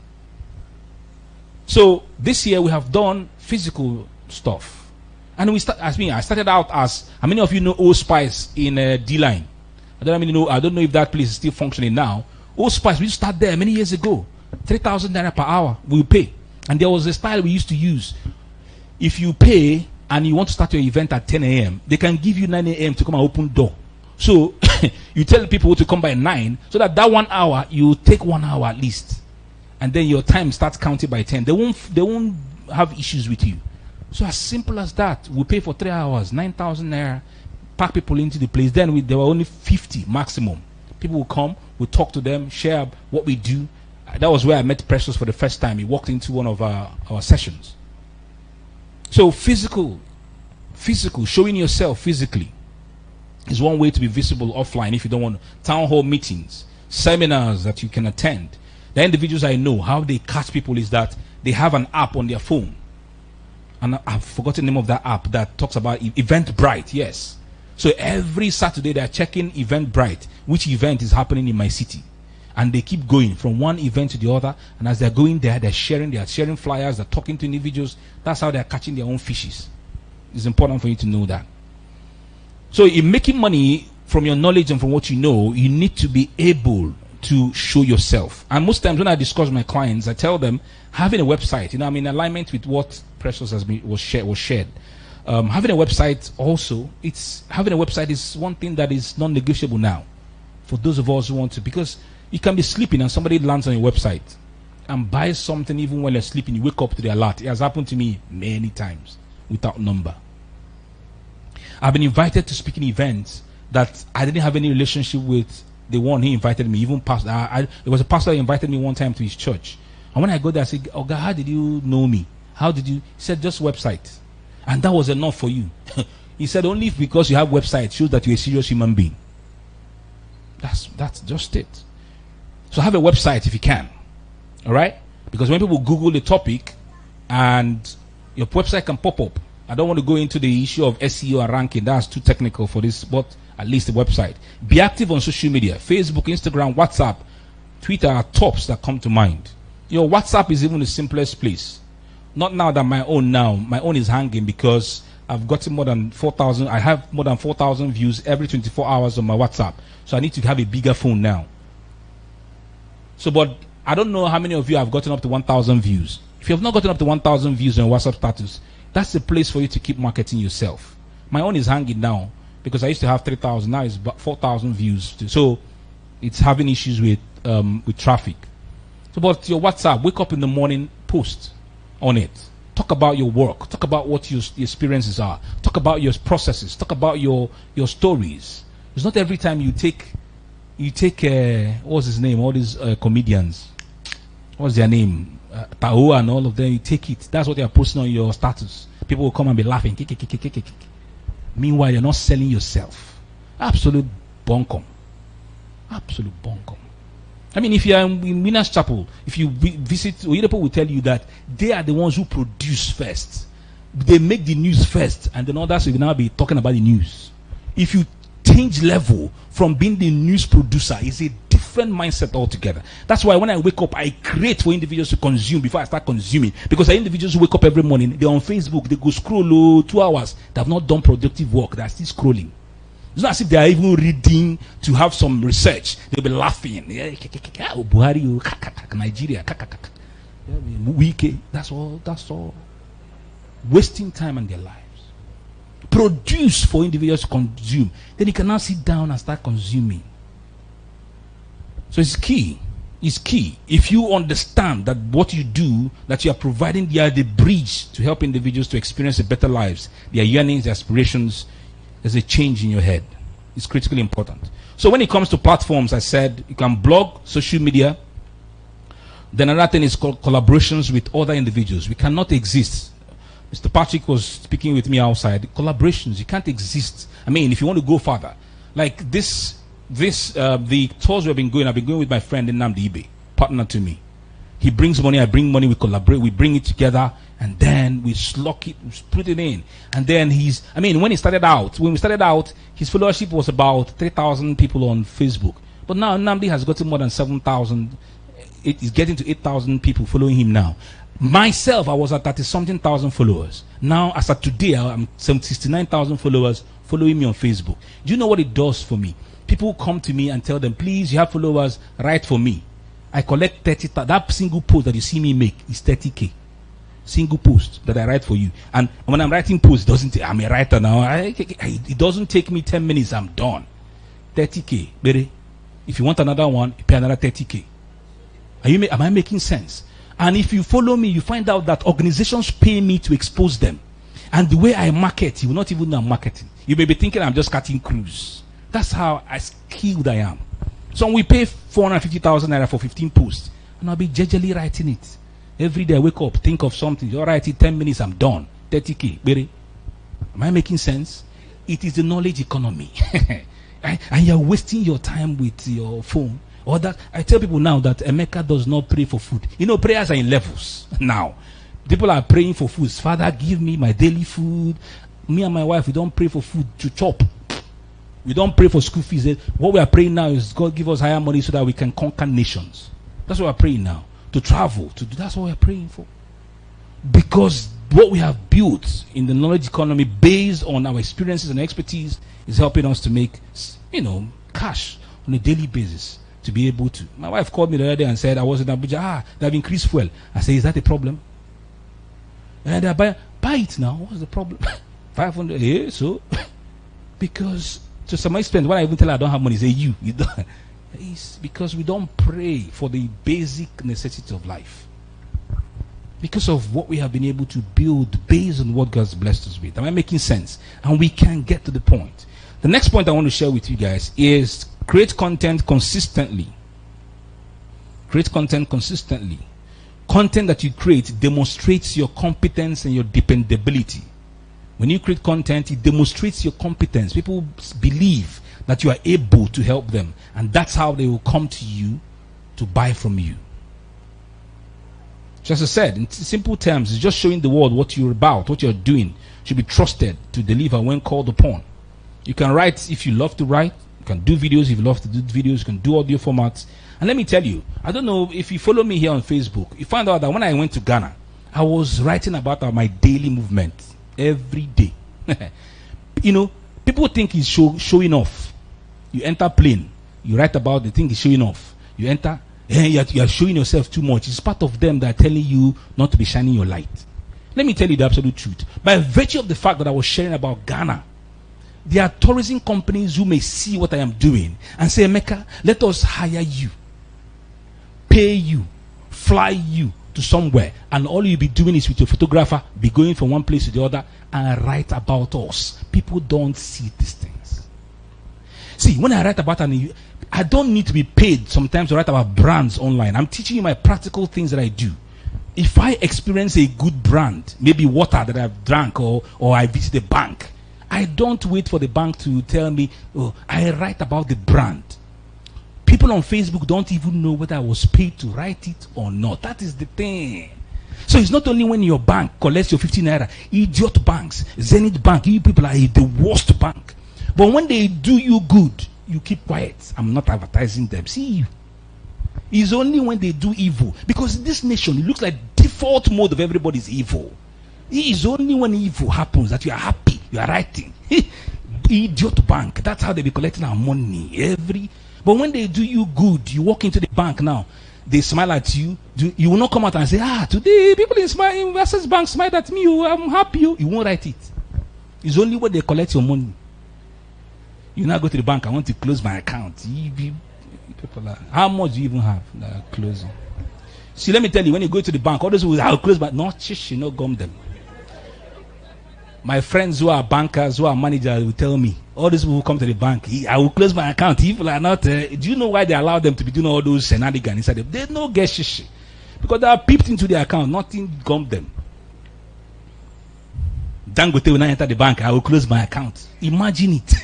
So this year we have done physical stuff. And I started out as, how many of you know Old Spice in D-Line? I don't know if that place is still functioning now. Old Spice, we used to start there many years ago. 3,000 naira per hour we pay. And there was a style we used to use. If you pay and you want to start your event at 10 a.m., they can give you 9 a.m. to come and open door. So you tell people to come by 9, so that 1 hour, you take 1 hour at least. And then your time starts counting by 10. They won't have issues with you. So as simple as that, we pay for 3 hours, 9,000 naira, pack people into the place. Then there were only 50 maximum. People will come, we talk to them, share what we do. That was where I met Precious for the first time. He walked into one of our sessions. So physical, showing yourself physically is one way to be visible offline if you don't want town hall meetings, seminars that you can attend. The individuals I know, how they catch people is that they have an app on their phone. And I've forgotten the name of that app that talks about Eventbrite, yes. So every Saturday they're checking Eventbrite, which event is happening in my city. And they keep going from one event to the other. And as they're going there, they're sharing flyers, they're talking to individuals. That's how they're catching their own fishes. It's important for you to know that. So in making money from your knowledge and from what you know, you need to be able to show yourself. And most times when I discuss with my clients, I tell them having a website, I'm in alignment with what Precious was shared. Having a website also, having a website is one thing that is non-negotiable now for those of us who want to, because you can be sleeping and somebody lands on your website and buys something even when you're sleeping. You wake up to the alert. It has happened to me many times without number. I've been invited to speaking events that I didn't have any relationship with the one he invited me. Even pastor, it was a pastor who invited me one time to his church. And when I got there, I said, "Oh God, how did you know me? How did you?" He said, "Just website." And that was enough for you. He said, "Only because you have website shows that you're a serious human being." That's just it. So have a website if you can. All right? Because when people Google the topic and your website can pop up. I don't want to go into the issue of SEO and ranking. That's too technical for this, but at least the website. Be active on social media. Facebook, Instagram, WhatsApp, Twitter are tops that come to mind. Your WhatsApp is even the simplest place. Not now that my own is hanging because I've gotten more than 4,000. I have more than 4,000 views every 24 hours on my WhatsApp. So I need to have a bigger phone now. So, but I don't know how many of you have gotten up to 1,000 views. If you have not gotten up to 1,000 views on your WhatsApp status, that's the place for you to keep marketing yourself. My own is hanging now because I used to have 3,000. Now it's about 4,000 views. So It's having issues with traffic. So, but your WhatsApp, wake up in the morning, post on it. Talk about your work. Talk about what your experiences are. Talk about your processes. Talk about your stories. It's not every time you take what's his name? All these comedians. What's their name? Tao and all of them. You take it. That's what they are posting on your status. People will come and be laughing. Meanwhile, you're not selling yourself. Absolute bunkum. Absolute bunkum. I mean, if you are in Winners Chapel, if you visit, Oyedepo will tell you that they are the ones who produce first. They make the news first, and then others will now be talking about the news. If you change level from being the news producer, it's a different mindset altogether. That's why when I wake up, I create for individuals to consume before I start consuming. Because the individuals who wake up every morning, they're on Facebook, they go scroll 2 hours, they have not done productive work, they're still scrolling. It's not as if they are even reading to have some research. They'll be laughing. Buhari, Nigeria, Wike. That's all. Wasting time in their lives. Produce for individuals to consume. Then you can now sit down and start consuming. So it's key. It's key. If you understand that what you do, that you are providing the bridge to help individuals to experience a better lives, their yearnings, their aspirations, there's a change in your head. It's critically important. So when it comes to platforms, I said you can blog, social media. Then another thing is called collaborations with other individuals. We cannot exist. Mr. Patrick was speaking with me outside. Collaborations, you can't exist. I mean, if you want to go further, like the tours we've been going, I've been going with my friend Nnamdi Ibe, partner to me. He brings money, I bring money, we collaborate, we bring it together, and then we slot it, we split it in. And then when we started out, his followership was about 3,000 people on Facebook. But now Nnamdi has gotten more than 7,000. He's getting to 8,000 people following him now. Myself, I was at 30-something thousand followers. Now, as of today, I'm 69,000 followers following me on Facebook. Do you know what it does for me? People come to me and tell them, please, you have followers, write for me. I collect 30. That single post that you see me make is 30K. Single post that I write for you. And when I'm writing posts, I'm a writer now. It doesn't take me 10 minutes. I'm done. 30K. Baby, if you want another one, you pay another 30K. Am I making sense? And if you follow me, you find out that organizations pay me to expose them. And the way I market, you will not even know I'm marketing. You may be thinking I'm just cutting crews. That's how skilled I am. So we pay 450,000 naira for 15 posts. And I'll be gingerly writing it. Every day I wake up, think of something. You write it 10 minutes, I'm done. 30K. Baby. Am I making sense? It is the knowledge economy. And you're wasting your time with your phone. Or that I tell people now that Emeka does not pray for food. You know, prayers are in levels now. People are praying for food. Father, give me my daily food. Me and my wife, we don't pray for food to chop. We don't pray for school fees. What we are praying now is God give us higher money so that we can conquer nations. That's what we're praying now. To travel. That's what we're praying for. Because what we have built in the knowledge economy based on our experiences and expertise is helping us to make, cash on a daily basis. To be able to. My wife called me the other day and said, I was in Abuja. They've increased fuel. I said, is that a problem? And I buy it now. What's the problem? 500. Yeah, so. Because to some extent, when I even tell her I don't have money, say you don't. It's because we don't pray for the basic necessities of life. Because of what we have been able to build based on what God's blessed us with. Am I making sense? And we can get to the point. The next point I want to share with you guys is create content consistently. Create content consistently. Content that you create demonstrates your competence and your dependability. When you create content, it demonstrates your competence. People believe that you are able to help them. And that's how they will come to you to buy from you. Just as I said, in simple terms, it's just showing the world what you're about, what you're doing. Should be trusted to deliver when called upon. You can write if you love to write. You can do videos if you love to do videos. You can do audio formats. And let me tell you, I don't know if you follow me here on Facebook, you find out that when I went to Ghana, I was writing about my daily movement every day. People think it's showing off. You enter plane, you write about the thing is showing off. You enter, you are showing yourself too much. It's part of them that are telling you not to be shining your light. Let me tell you the absolute truth. By virtue of the fact that I was sharing about Ghana, There are tourism companies who may see what I am doing and say, Emeka, let us hire you, pay you, fly you to somewhere, and all you'll be doing is with your photographer, be going from one place to the other and write about us. People don't see these things. See, when I write about I don't need to be paid sometimes to write about brands online. I'm teaching you my practical things that I do. If I experience a good brand, maybe water that I've drank, or I visit a bank, I don't wait for the bank to tell me, oh, I write about the brand. People on Facebook don't even know whether I was paid to write it or not. That is the thing. So it's not only when your bank collects your 15 naira. Idiot banks, Zenith Bank, you people are the worst bank. But when they do you good, you keep quiet. I'm not advertising them. See, it's only when they do evil. Because in this nation, it looks like default mode of everybody's evil. It is only when evil happens that you are happy. You are writing. Idiot bank. That's how they be collecting our money. But when they do you good, you walk into the bank now, they smile at you. You will not come out and say, today people in Access Bank smiled at me. I'm happy. You won't write it. It's only when they collect your money. You now go to the bank. I want to close my account. People are, how much do you even have closing? See, let me tell you, when you go to the bank, all those will, I'll close, but not shish, gum them. My friends who are bankers, who are managers, will tell me, all these people who come to the bank, I will close my account. People are not, do you know why they allow them to be doing all those shenanigans inside them? They don't get shish. Because they are peeped into their account, nothing gum them. Dangote will not enter the bank, I will close my account. Imagine it.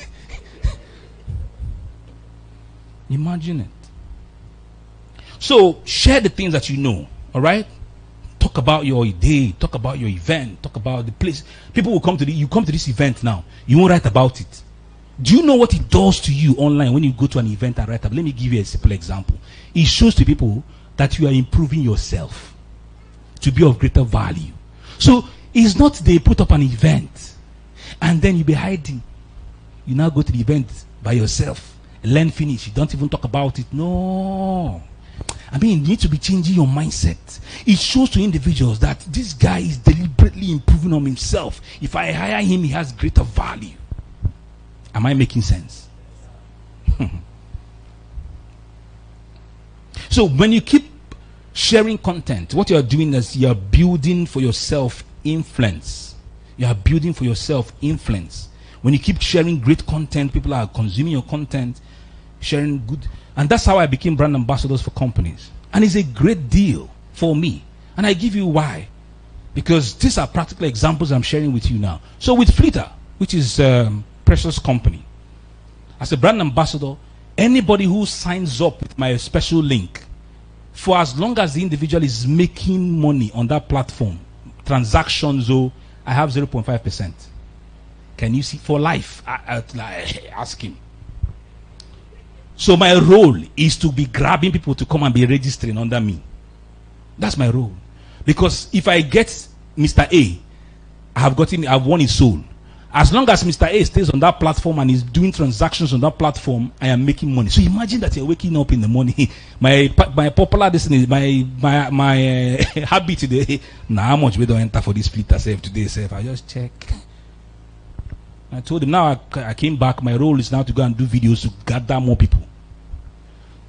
Imagine it. So, share the things that you know, all right? Talk about your day, talk about your event, talk about the place. People will come to you come to this event now, you won't write about it. Do you know what it does to you online when you go to an event and write about it? Let me give you a simple example. It shows to people that you are improving yourself to be of greater value. So, it's not they put up an event and then you be hiding. You now go to the event by yourself. Learn finish. You don't even talk about it. No. I mean, you need to be changing your mindset. It shows to individuals that this guy is deliberately improving on himself. If I hire him, he has greater value. Am I making sense? So when you keep sharing content, what you are doing is you are building for yourself influence. You are building for yourself influence. When you keep sharing great content, people are consuming your content, sharing good. And that's how I became brand ambassadors for companies. And it's a great deal for me. And I give you why. Because these are practical examples I'm sharing with you now. So with Flitter, which is Precious Company, as a brand ambassador, anybody who signs up with my special link, for as long as the individual is making money on that platform, transactions, I have 0.5%. Can you see? For life, I ask him. So my role is to be grabbing people to come and be registering under me. That's my role. Because if I get Mr. A, I've won his soul. As long as Mr. A stays on that platform and is doing transactions on that platform, I am making money. So imagine that you're waking up in the morning. My popular destiny, my habit today. Now how much we don't enter for this Flitter today? I just check. I told him now I came back. My role is now to go and do videos to gather more people.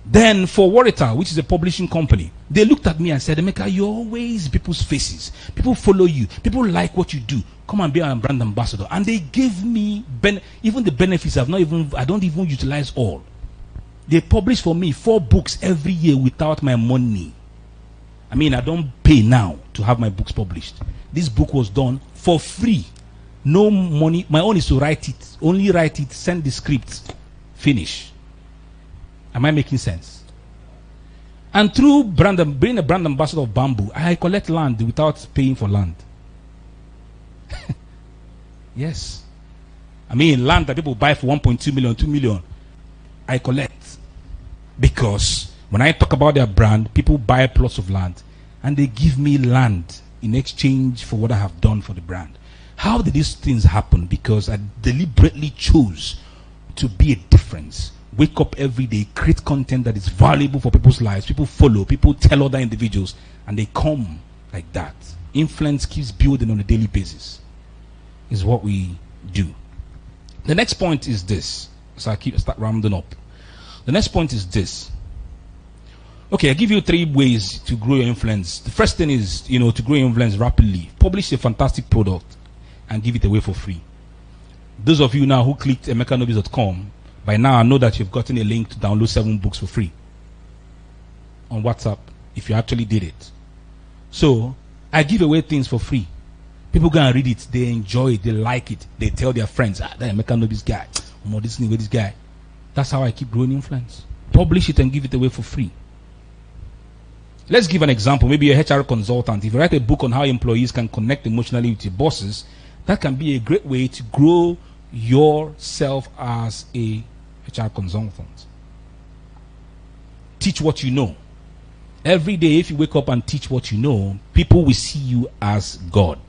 Then for Warita, which is a publishing company, they looked at me and said, Emeka, you're always people's faces. People follow you. People like what you do. Come and be a brand ambassador. And they gave me even the benefits. I don't even utilize all. They publish for me 4 books every year without my money. I mean, I don't pay now to have my books published. This book was done for free. No money. My own is to write it. Only write it, send the script, finish. Am I making sense? And through being a brand ambassador of Bamboo, I collect land without paying for land. Yes. I mean, land that people buy for 1.2 million, 2 million, I collect. Because when I talk about their brand, people buy plots of land and they give me land in exchange for what I have done for the brand. How did these things happen? Because I deliberately chose to be a difference. Wake up every day, create content that is valuable for people's lives. People follow, people tell other individuals, and they come like that. Influence keeps building on a daily basis. Is what we do. The next point is this. So I start rounding up. The next point is this. Okay, I give you 3 ways to grow your influence. The first thing is, to grow your influence rapidly. Publish a fantastic product and give it away for free. Those of you now who clicked emekanobis.com, by now I know that you've gotten a link to download 7 books for free on WhatsApp if you actually did it. So I give away things for free. People go and read it, they enjoy it, they like it, they tell their friends, that Emekanobis guy, this guy. That's how I keep growing influence. Publish it and give it away for free. Let's give an example. Maybe you're a HR consultant. If you write a book on how employees can connect emotionally with your bosses, that can be a great way to grow yourself as a HR consultant. Teach what you know. Every day, if you wake up and teach what you know, people will see you as God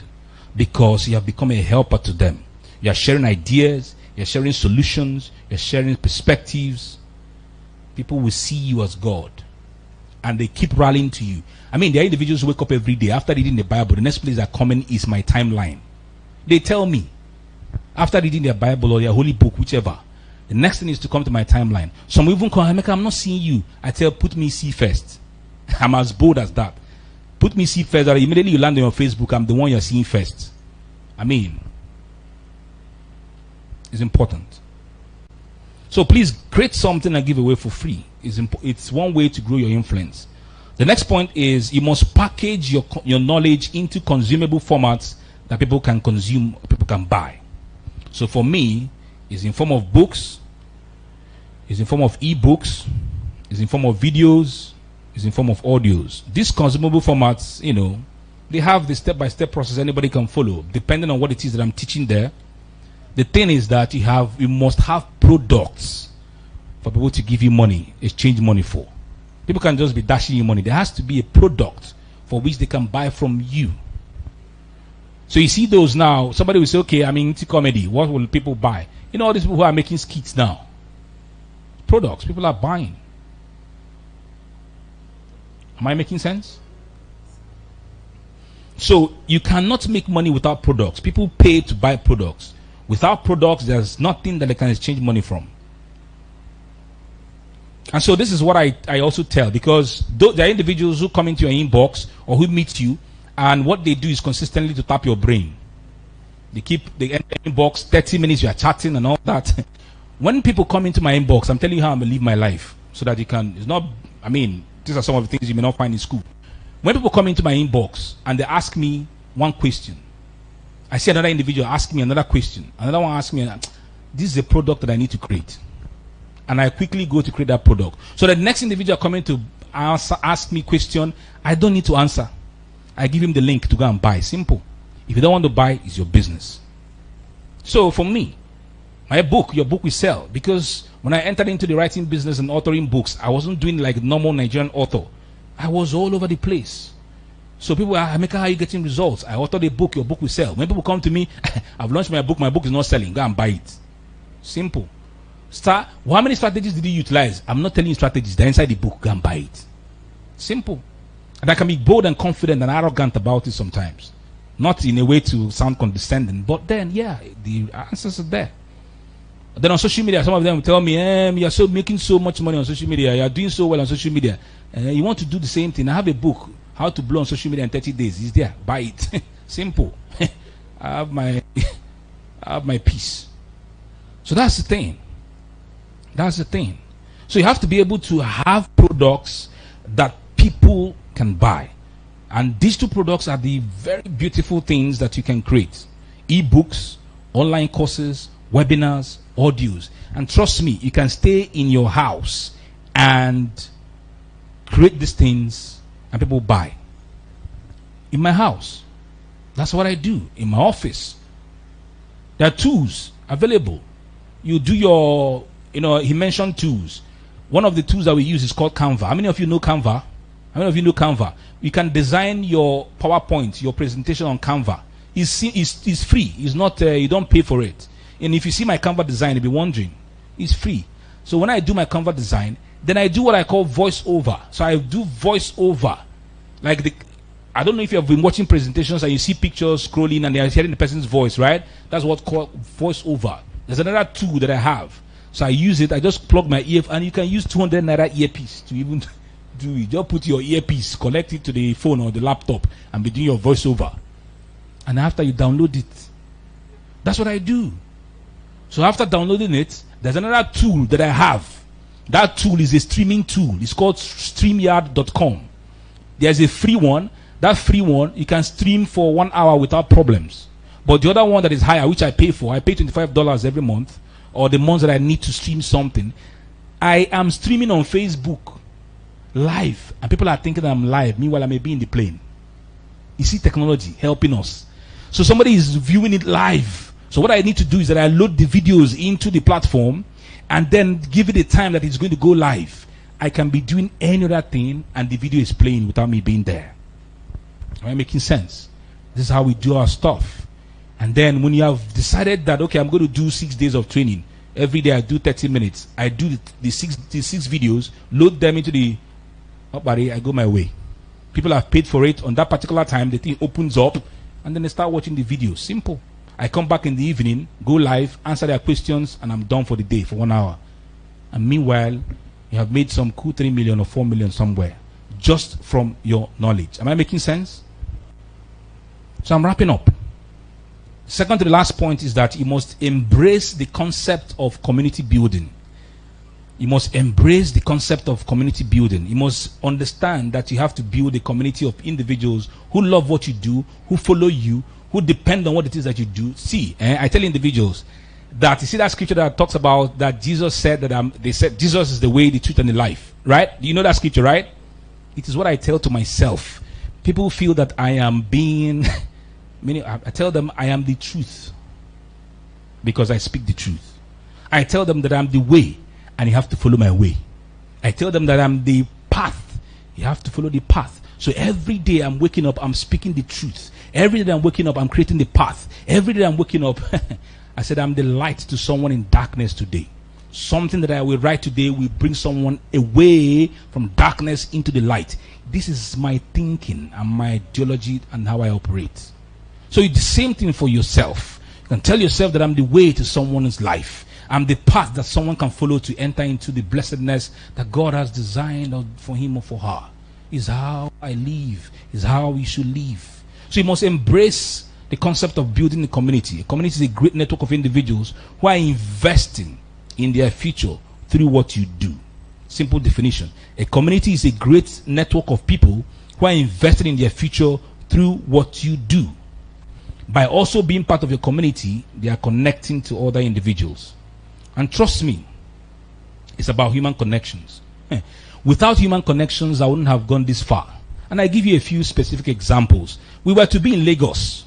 because you have become a helper to them. You are sharing ideas, you're sharing solutions, you're sharing perspectives. People will see you as God. And they keep rallying to you. I mean, there are individuals who wake up every day after reading the Bible. The next place they're coming is my timeline. They tell me, after reading their Bible or their holy book, whichever, the next thing is to come to my timeline. Some even call, Emeka, I'm not seeing you. I tell, put me see first. I'm as bold as that. Put me see first, or immediately you land on your Facebook, I'm the one you're seeing first. I mean, it's important. So please create something and give away for free. It's one way to grow your influence. The next point is you must package your knowledge into consumable formats that people can consume, people can buy. So for me, it's in form of books, it's in form of ebooks, it's in form of videos, it's in form of audios. These consumable formats, they have the step-by-step process anybody can follow, depending on what it is that I'm teaching there. The thing is that you must have products for people to give you money, exchange money for. People can just be dashing you money. There has to be a product for which they can buy from you. So you see those now, somebody will say, okay, I'm into comedy. What will people buy? All these people who are making skits now. Products, people are buying. Am I making sense? So you cannot make money without products. People pay to buy products. Without products, there's nothing that they can exchange money from. And so this is what I also tell, because there are individuals who come into your inbox or who meet you, and what they do is consistently to tap your brain. They enter inbox, 30 minutes you are chatting and all that. When people come into my inbox, I'm telling you how I'm going to live my life so that you can, these are some of the things you may not find in school. When people come into my inbox and they ask me one question, I see another individual ask me another question. Another one asks me, this is a product that I need to create. And I quickly go to create that product. So the next individual coming to ask me question, I don't need to answer. I give him the link to go and buy. Simple. If you don't want to buy, it's your business. So for me, your book will sell. Because when I entered into the writing business and authoring books, I wasn't doing like normal Nigerian author. I was all over the place. So people ask, Emeka, how are you getting results? I authored a book, your book will sell. When people come to me, I've launched my book is not selling. Go and buy it. Simple. How many strategies did you utilize? I'm not telling you strategies. They're inside the book. Go and buy it. Simple. And I can be bold and confident and arrogant about it sometimes. Not in a way to sound condescending, but then, yeah, the answers are there. Then on social media, some of them will tell me, you're making so much money on social media. You're doing so well on social media. You want to do the same thing. I have a book, How to Blow on Social Media in 30 Days. It's there. Buy it. Simple. I have my peace. So that's the thing. That's the thing. So you have to be able to have products that people can buy. And these two products are the very beautiful things that you can create. E-books, online courses, webinars, audios. And trust me, you can stay in your house and create these things and people buy. In my house, that's what I do. In my office, there are tools available. You do your, he mentioned tools. One of the tools that we use is called Canva. How many of you know Canva? How many of you know Canva? You can design your PowerPoint, your presentation on Canva. It's free. It's not, you don't pay for it. And if you see my Canva design, you'll be wondering, it's free. So when I do my Canva design, then I do what I call voiceover. So I do voiceover. I don't know if you have been watching presentations and you see pictures scrolling and they are hearing the person's voice, right? That's what's called voiceover. There's another tool that I have. So I use it. I just plug my ear, and you can use 200 naira earpiece to even do it. Just put your earpiece, connect it to the phone or the laptop, and be doing your voiceover. And after you download it, that's what I do. So after downloading it, there's another tool that I have. That tool is a streaming tool. It's called StreamYard.com. There's a free one. That free one, you can stream for 1 hour without problems. But the other one that is higher, which I pay for, I pay $25 every month, or the months that I need to stream something. I am streaming on Facebook live, and people are thinking I'm live. Meanwhile, I may be in the plane. You see technology helping us. So somebody is viewing it live. So what I need to do is that I load the videos into the platform and then give it a time that it's going to go live. I can be doing any other thing and the video is playing without me being there. Am I making sense? This is how we do our stuff. And then when you have decided that, okay, I'm going to do 6 days of training. Every day I do 30 minutes. I do the six videos, load them into the I go my way. People have paid for it. On that particular time, the thing opens up and then they start watching the video. Simple. I come back in the evening, go live, answer their questions, and I'm done for the day for 1 hour. And meanwhile, you have made some cool 3 million or 4 million somewhere just from your knowledge. Am I making sense? So I'm wrapping up. Second to the last point is that you must embrace the concept of community building. You must embrace the concept of community building. You must understand that you have to build a community of individuals who love what you do, who follow you, who depend on what it is that you do. See, I tell individuals that, you see that scripture that talks about that Jesus said that they said Jesus is the way, the truth, and the life. Right? Do you know that scripture, right? It is what I tell to myself. People feel that I am being... I tell them I am the truth because I speak the truth. I tell them that I'm the way and you have to follow my way. I tell them that I'm the path. You have to follow the path. So every day I'm waking up, I'm speaking the truth. Every day I'm waking up, I'm creating the path. Every day I'm waking up, I said I'm the light to someone in darkness today. Something that I will write today will bring someone away from darkness into the light. This is my thinking and my ideology and how I operate. So it's the same thing for yourself. You can tell yourself that I'm the way to someone's life. I'm the path that someone can follow to enter into the blessedness that God has designed for him or for her. Is how I live. Is how we should live. So you must embrace the concept of building a community. A community is a great network of individuals who are investing in their future through what you do. Simple definition. A community is a great network of people who are invested in their future through what you do. By also being part of your community, they are connecting to other individuals. And trust me, it's about human connections. Without human connections, I wouldn't have gone this far. And I give you a few specific examples. We were to be in Lagos.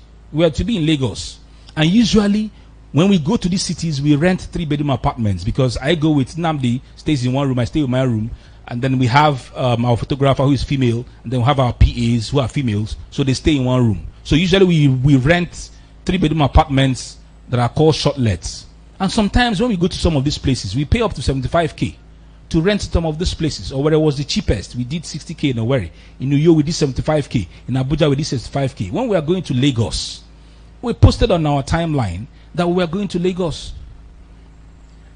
And usually, when we go to these cities, we rent 3-bedroom apartments because I go with Namdi, stays in one room, I stay in my room. And then we have our photographer who is female, and then we have our PAs who are females, so they stay in one room. So usually we rent 3-bedroom apartments that are called shortlets. And sometimes when we go to some of these places, we pay up to 75k to rent some of these places. Or where it was the cheapest, we did 60k in Owerri. In New York, we did 75k. In Abuja, we did 65k. When we are going to Lagos, we posted on our timeline that we were going to Lagos.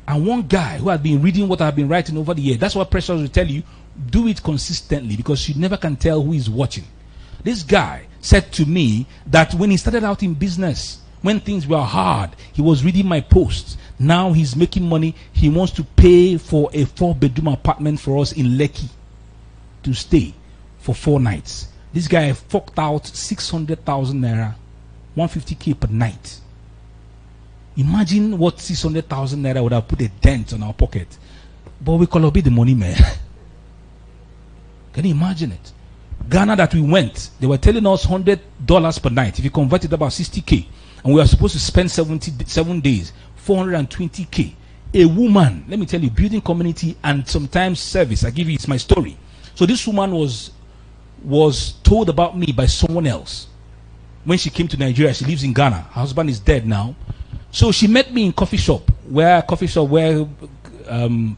And one guy who had been reading what I've been writing over the year, that's what Precious will tell you, do it consistently because you never can tell who is watching. This guy said to me that when he started out in business, when things were hard, he was reading my posts. Now he's making money. He wants to pay for a 4-bedroom apartment for us in Lekki to stay for 4 nights. This guy forked out 600,000 naira, 150k per night. Imagine what 600,000 naira would have put a dent on our pocket. But we could obey the money, man. Can you imagine it? Ghana that we went, they were telling us $100 per night. If you convert it, about 60k. And we are supposed to spend 7 days, 420k. A woman, let me tell you, building community and sometimes service. I give you, it's my story. So this woman was told about me by someone else. When she came to Nigeria, she lives in Ghana. Her husband is dead now. So she met me in coffee shop where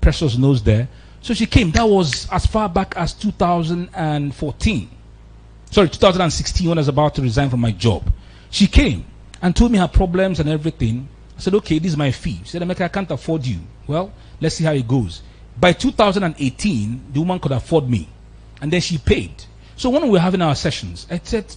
Precious knows there. So she came. That was as far back as 2014. Sorry, 2016 when I was about to resign from my job. She came and told me her problems and everything. I said, okay, this is my fee. She said, Emeka, I can't afford you. Well, let's see how it goes. By 2018, the woman could afford me. And then she paid. So when we were having our sessions, I said,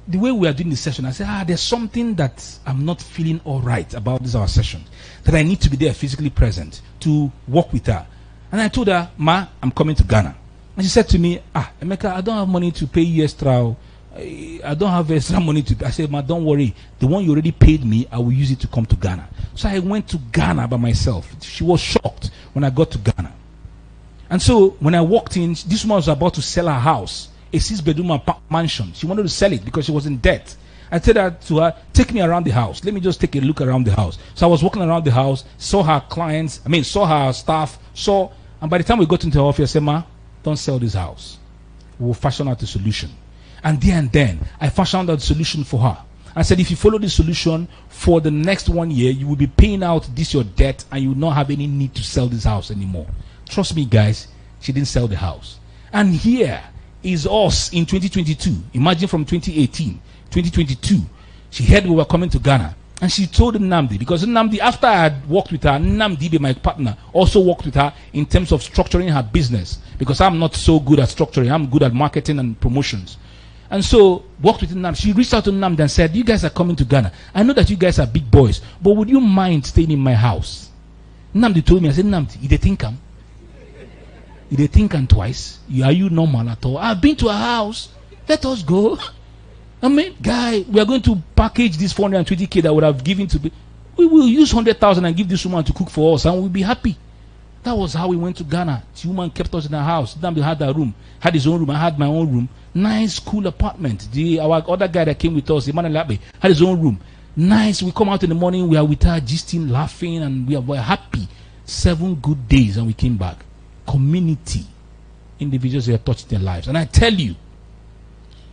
the way we are doing the session, I said, there's something that I'm not feeling all right about this our session. That I need to be there physically present to work with her. And I told her, Ma, I'm coming to Ghana. And she said to me, Emeka, I don't have money to pay you extra. I don't have extra money to pay. I said, Ma, don't worry. The one you already paid me, I will use it to come to Ghana. So I went to Ghana by myself. She was shocked when I got to Ghana. And so when I walked in, this woman was about to sell her house, a 6-bedroom mansion. She wanted to sell it because she was in debt. I said to her, take me around the house. Let me just take a look around the house. So I was walking around the house, saw her clients, saw her staff, and by the time we got into her office, I said, Ma, don't sell this house. We'll fashion out a solution. And then, I fashioned out a solution for her. I said, if you follow this solution for the next 1 year, you will be paying out this your debt and you will not have any need to sell this house anymore. Trust me, guys, she didn't sell the house. And here is us in 2022. Imagine from 2018, 2022. She heard we were coming to Ghana. And she told Nnamdi, because Nnamdi, after I had worked with her, Nnamdi, my partner, also worked with her in terms of structuring her business. Because I'm not so good at structuring. I'm good at marketing and promotions. And so, worked with Nnamdi. She reached out to Nnamdi and said, you guys are coming to Ghana. I know that you guys are big boys, but would you mind staying in my house? Nnamdi told me, I said, Nnamdi, you think I'm? You think I'm twice? Are you normal at all? I've been to a house. Let us go. Guy, we are going to package this 420K that would have given to be. We will use 100,000 and give this woman to cook for us, and we'll be happy. That was how we went to Ghana. The woman kept us in her house. Nnamdi had her room, had his own room. I had my own room. Nice, cool apartment. Our other guy that came with us, Emmanuel Labe, had his own room. Nice. We come out in the morning. We are with her, gisting, laughing, and we were happy. 7 good days, and we came back. Community. Individuals who are touched their lives. And I tell you,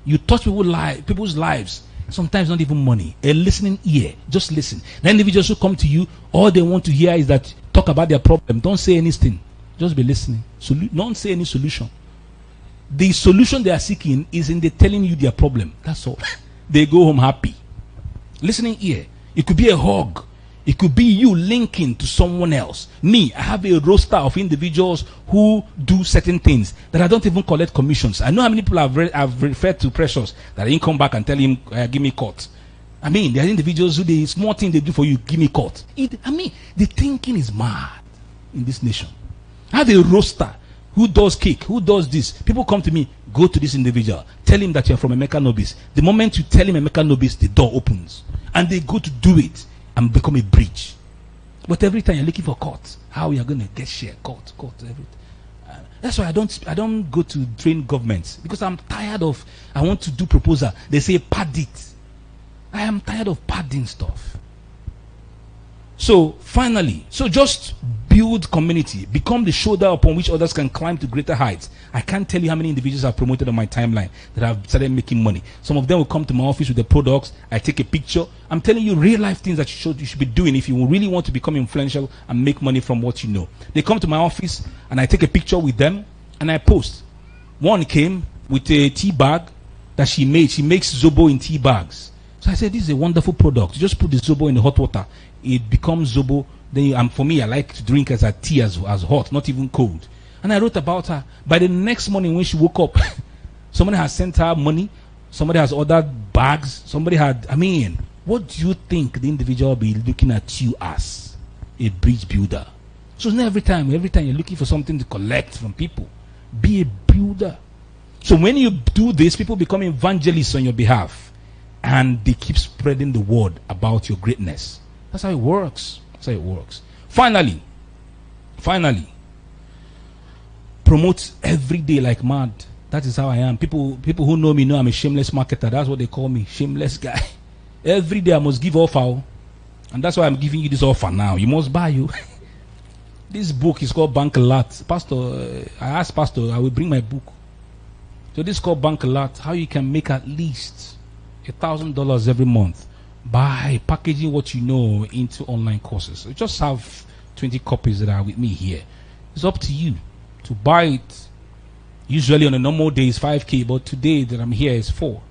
you touch people's lives. Sometimes not even money. A listening ear. Just listen. The individuals who come to you, all they want to hear is that talk about their problem. Don't say anything. Just be listening. Don't say any solution. The solution they are seeking is in the telling you their problem. That's all. They go home happy. Listening ear. It could be a hug. It could be you linking to someone else. Me, I have a roster of individuals who do certain things that I don't even collect commissions. I know how many people I've referred to Precious that I didn't come back and tell him, give me cut. There are individuals who the small thing they do for you, give me cut. The thinking is mad in this nation. I have a roster. Who does cake? Who does this? People come to me, go to this individual. Tell him that you're from Emeka Nobis. The moment you tell him Emeka Nobis, the door opens. And they go to do it and become a bridge. But every time you're looking for court, how you're going to get share, court, everything. That's why I don't go to train governments. Because I'm tired of, I want to do proposal. They say pad it. I am tired of padding stuff. So finally, just build community, become the shoulder upon which others can climb to greater heights. I can't tell you how many individuals I've promoted on my timeline that have started making money. Some of them will come to my office with the products. I take a picture. I'm telling you real life things that you should be doing if you really want to become influential and make money from what you know. They come to my office and I take a picture with them and I post. One came with a tea bag that she made. She makes Zobo in tea bags. So I said, this is a wonderful product. You just put the Zobo in the hot water. It becomes Zobo. Then for me, I like to drink as a tea as hot, not even cold. And I wrote about her. By the next morning when she woke up, somebody has sent her money. Somebody has ordered bags. Somebody had, what do you think the individual will be looking at you as? A bridge builder. So not every time you're looking for something to collect from people, be a builder. So when you do this, people become evangelists on your behalf. And they keep spreading the word about your greatness. That's how it works. Finally, promote every day like mad. That is how I am. People who know me know I'm a shameless marketer. That's what they call me, shameless guy. Every day I must give offer. And that's why I'm giving you this offer now. You must buy you. This book is called Bank Alert. Pastor, I asked Pastor, I will bring my book. So this is called Bank Alert. How you can make at least $1,000 every month by packaging what you know into online courses. So just have 20 copies that are with me here. It's up to you to buy it. Usually on a normal day is 5K, but today that I'm here is 4.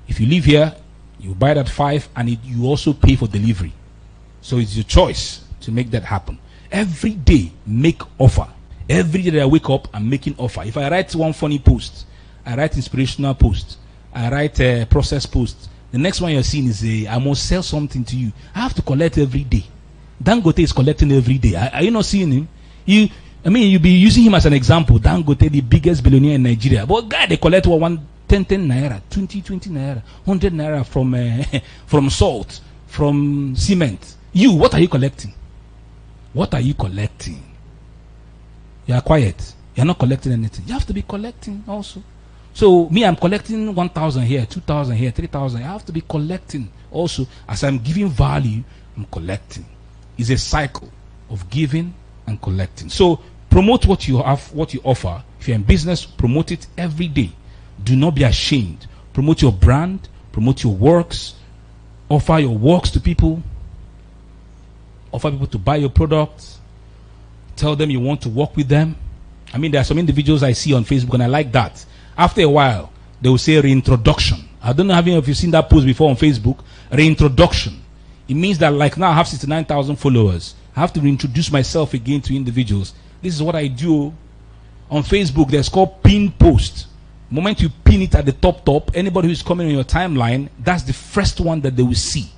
If you live here, you buy it at 5 and you also pay for delivery. So it's your choice to make that happen. Every day, make offer. Every day that I wake up, I'm making offer. If I write one funny post, I write inspirational post, I write a process post, the next one you're seeing is I must sell something to you. I have to collect every day. Dangote is collecting every day. Are you not seeing him? You'll be using him as an example. Dangote, the biggest billionaire in Nigeria. But guy, they collect 10 naira, 20 naira, 100 naira from salt, from cement. You, what are you collecting? What are you collecting? You are quiet. You are not collecting anything. You have to be collecting also. So me, I'm collecting 1,000 here, 2,000 here, 3,000. I have to be collecting also. As I'm giving value, I'm collecting. It's a cycle of giving and collecting. So promote what you have, what you offer. If you're in business, promote it every day. Do not be ashamed. Promote your brand, promote your works, offer your works to people, offer people to buy your products, tell them you want to work with them. I mean, there are some individuals I see on Facebook and I like that. After a while, they will say reintroduction. I don't know if you've seen that post before on Facebook. Reintroduction. It means that like now I have 69,000 followers. I have to reintroduce myself again to individuals. This is what I do on Facebook. There's called pin post. The moment you pin it at the top, anybody who's coming on your timeline, that's the first one that they will see.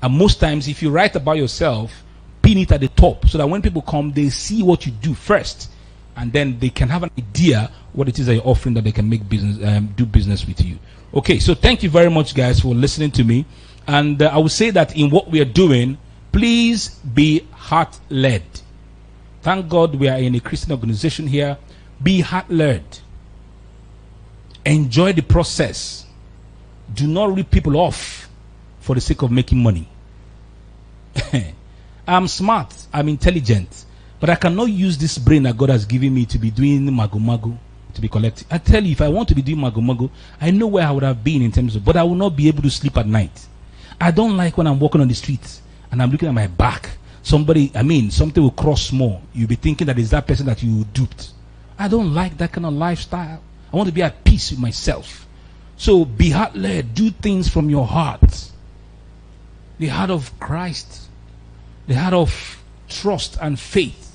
And most times, if you write about yourself, pin it at the top so that when people come, they see what you do first. And then they can have an idea what it is that you're offering, that they can make business, do business with you. Okay, so thank you very much, guys, for listening to me. And I would say that in what we are doing, please be heart-led. Thank God we are in a Christian organization here. Be heart-led. Enjoy the process. Do not rip people off for the sake of making money. I'm smart. I'm intelligent. But I cannot use this brain that God has given me to be doing mago, to be collecting. I tell you, if I want to be doing mago, I know where I would have been in terms of, but I will not be able to sleep at night. I don't like when I'm walking on the streets and I'm looking at my back. Something will cross more. You'll be thinking that it's that person that you duped. I don't like that kind of lifestyle. I want to be at peace with myself. So be heart-led. Do things from your heart. The heart of Christ. The heart of trust and faith.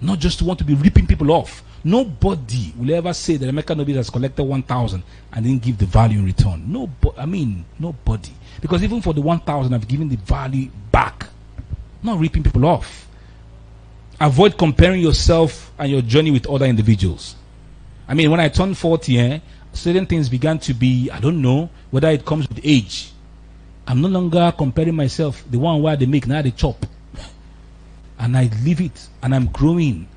Not just to want to be ripping people off. Nobody will ever say that Emeka Nobis has collected 1,000 and didn't give the value in return. Nobody. Because even for the 1,000, I've given the value back. Not ripping people off. Avoid comparing yourself and your journey with other individuals. When I turned 40, certain things began to be, I don't know whether it comes with age. I'm no longer comparing myself, the one where they make, now they chop. And I leave it, and I'm growing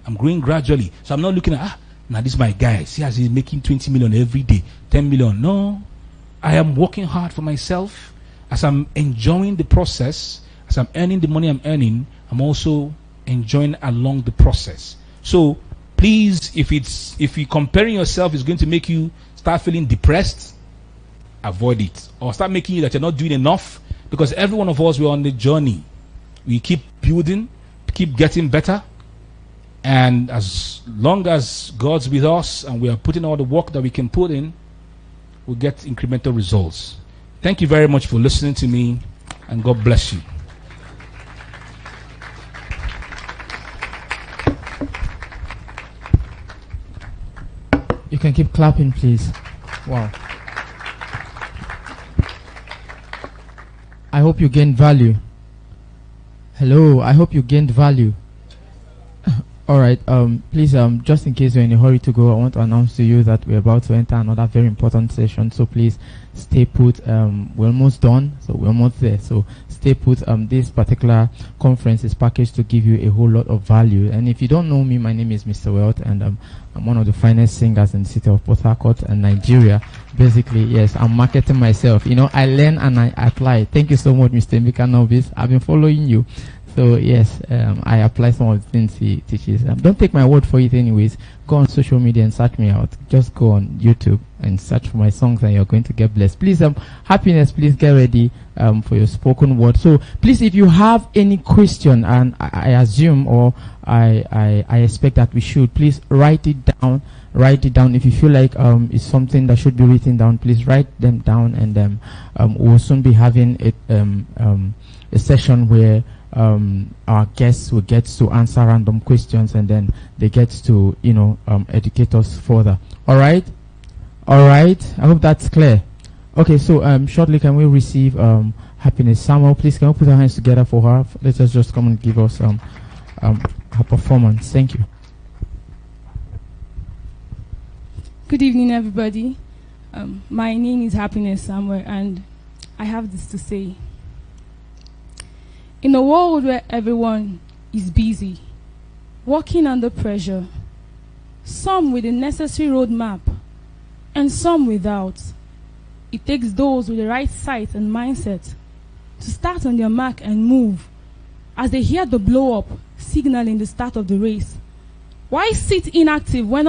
gradually. So I'm not looking at, now this is my guy. See as he's making 20 million every day, 10 million. No, I am working hard for myself. As I'm enjoying the process, as I'm earning the money I'm earning, I'm also enjoying along the process. So please, if you comparing yourself is going to make you start feeling depressed, avoid it. Or start making you that you're not doing enough. Because every one of us, we're on the journey. We keep building, keep getting better, and as long as God's with us and we are putting all the work that we can put in, we'll get incremental results. Thank you very much for listening to me, and God bless you. You can keep clapping, please. Wow. I hope you gained value. Hello, I hope you gained value. All right, please, just in case you're in a hurry to go, I want to announce to you that we're about to enter another very important session. So please stay put. We're almost done, so we're almost there. So stay put. This particular conference is packaged to give you a whole lot of value. And if you don't know me, my name is Mr. Wealth, and I'm one of the finest singers in the city of Port Harcourt and Nigeria. Basically, yes, I'm marketing myself. I learn and I apply. Thank you so much, Mr. Emeka Nobis. I've been following you. So yes, I apply some of the things he teaches. Don't take my word for it anyways. Go on social media and search me out. Just go on YouTube and search for my songs and you're going to get blessed. Please, happiness, please get ready for your spoken word. So please, if you have any question, and I assume or I expect that we should, please write it down. Write it down. If you feel like it's something that should be written down, please write them down, and we'll soon be having a session where our guests will get to answer random questions, and then they get to, educate us further. All right. I hope that's clear. Okay, so shortly, can we receive Happiness Samuel? Please, can we put our hands together for her? Let us just come and give us her performance. Thank you. Good evening, everybody. My name is Happiness Samuel, and I have this to say. In a world where everyone is busy, working under pressure, some with a necessary roadmap and some without, it takes those with the right sight and mindset to start on their mark and move as they hear the blow up signaling the start of the race. Why sit inactive when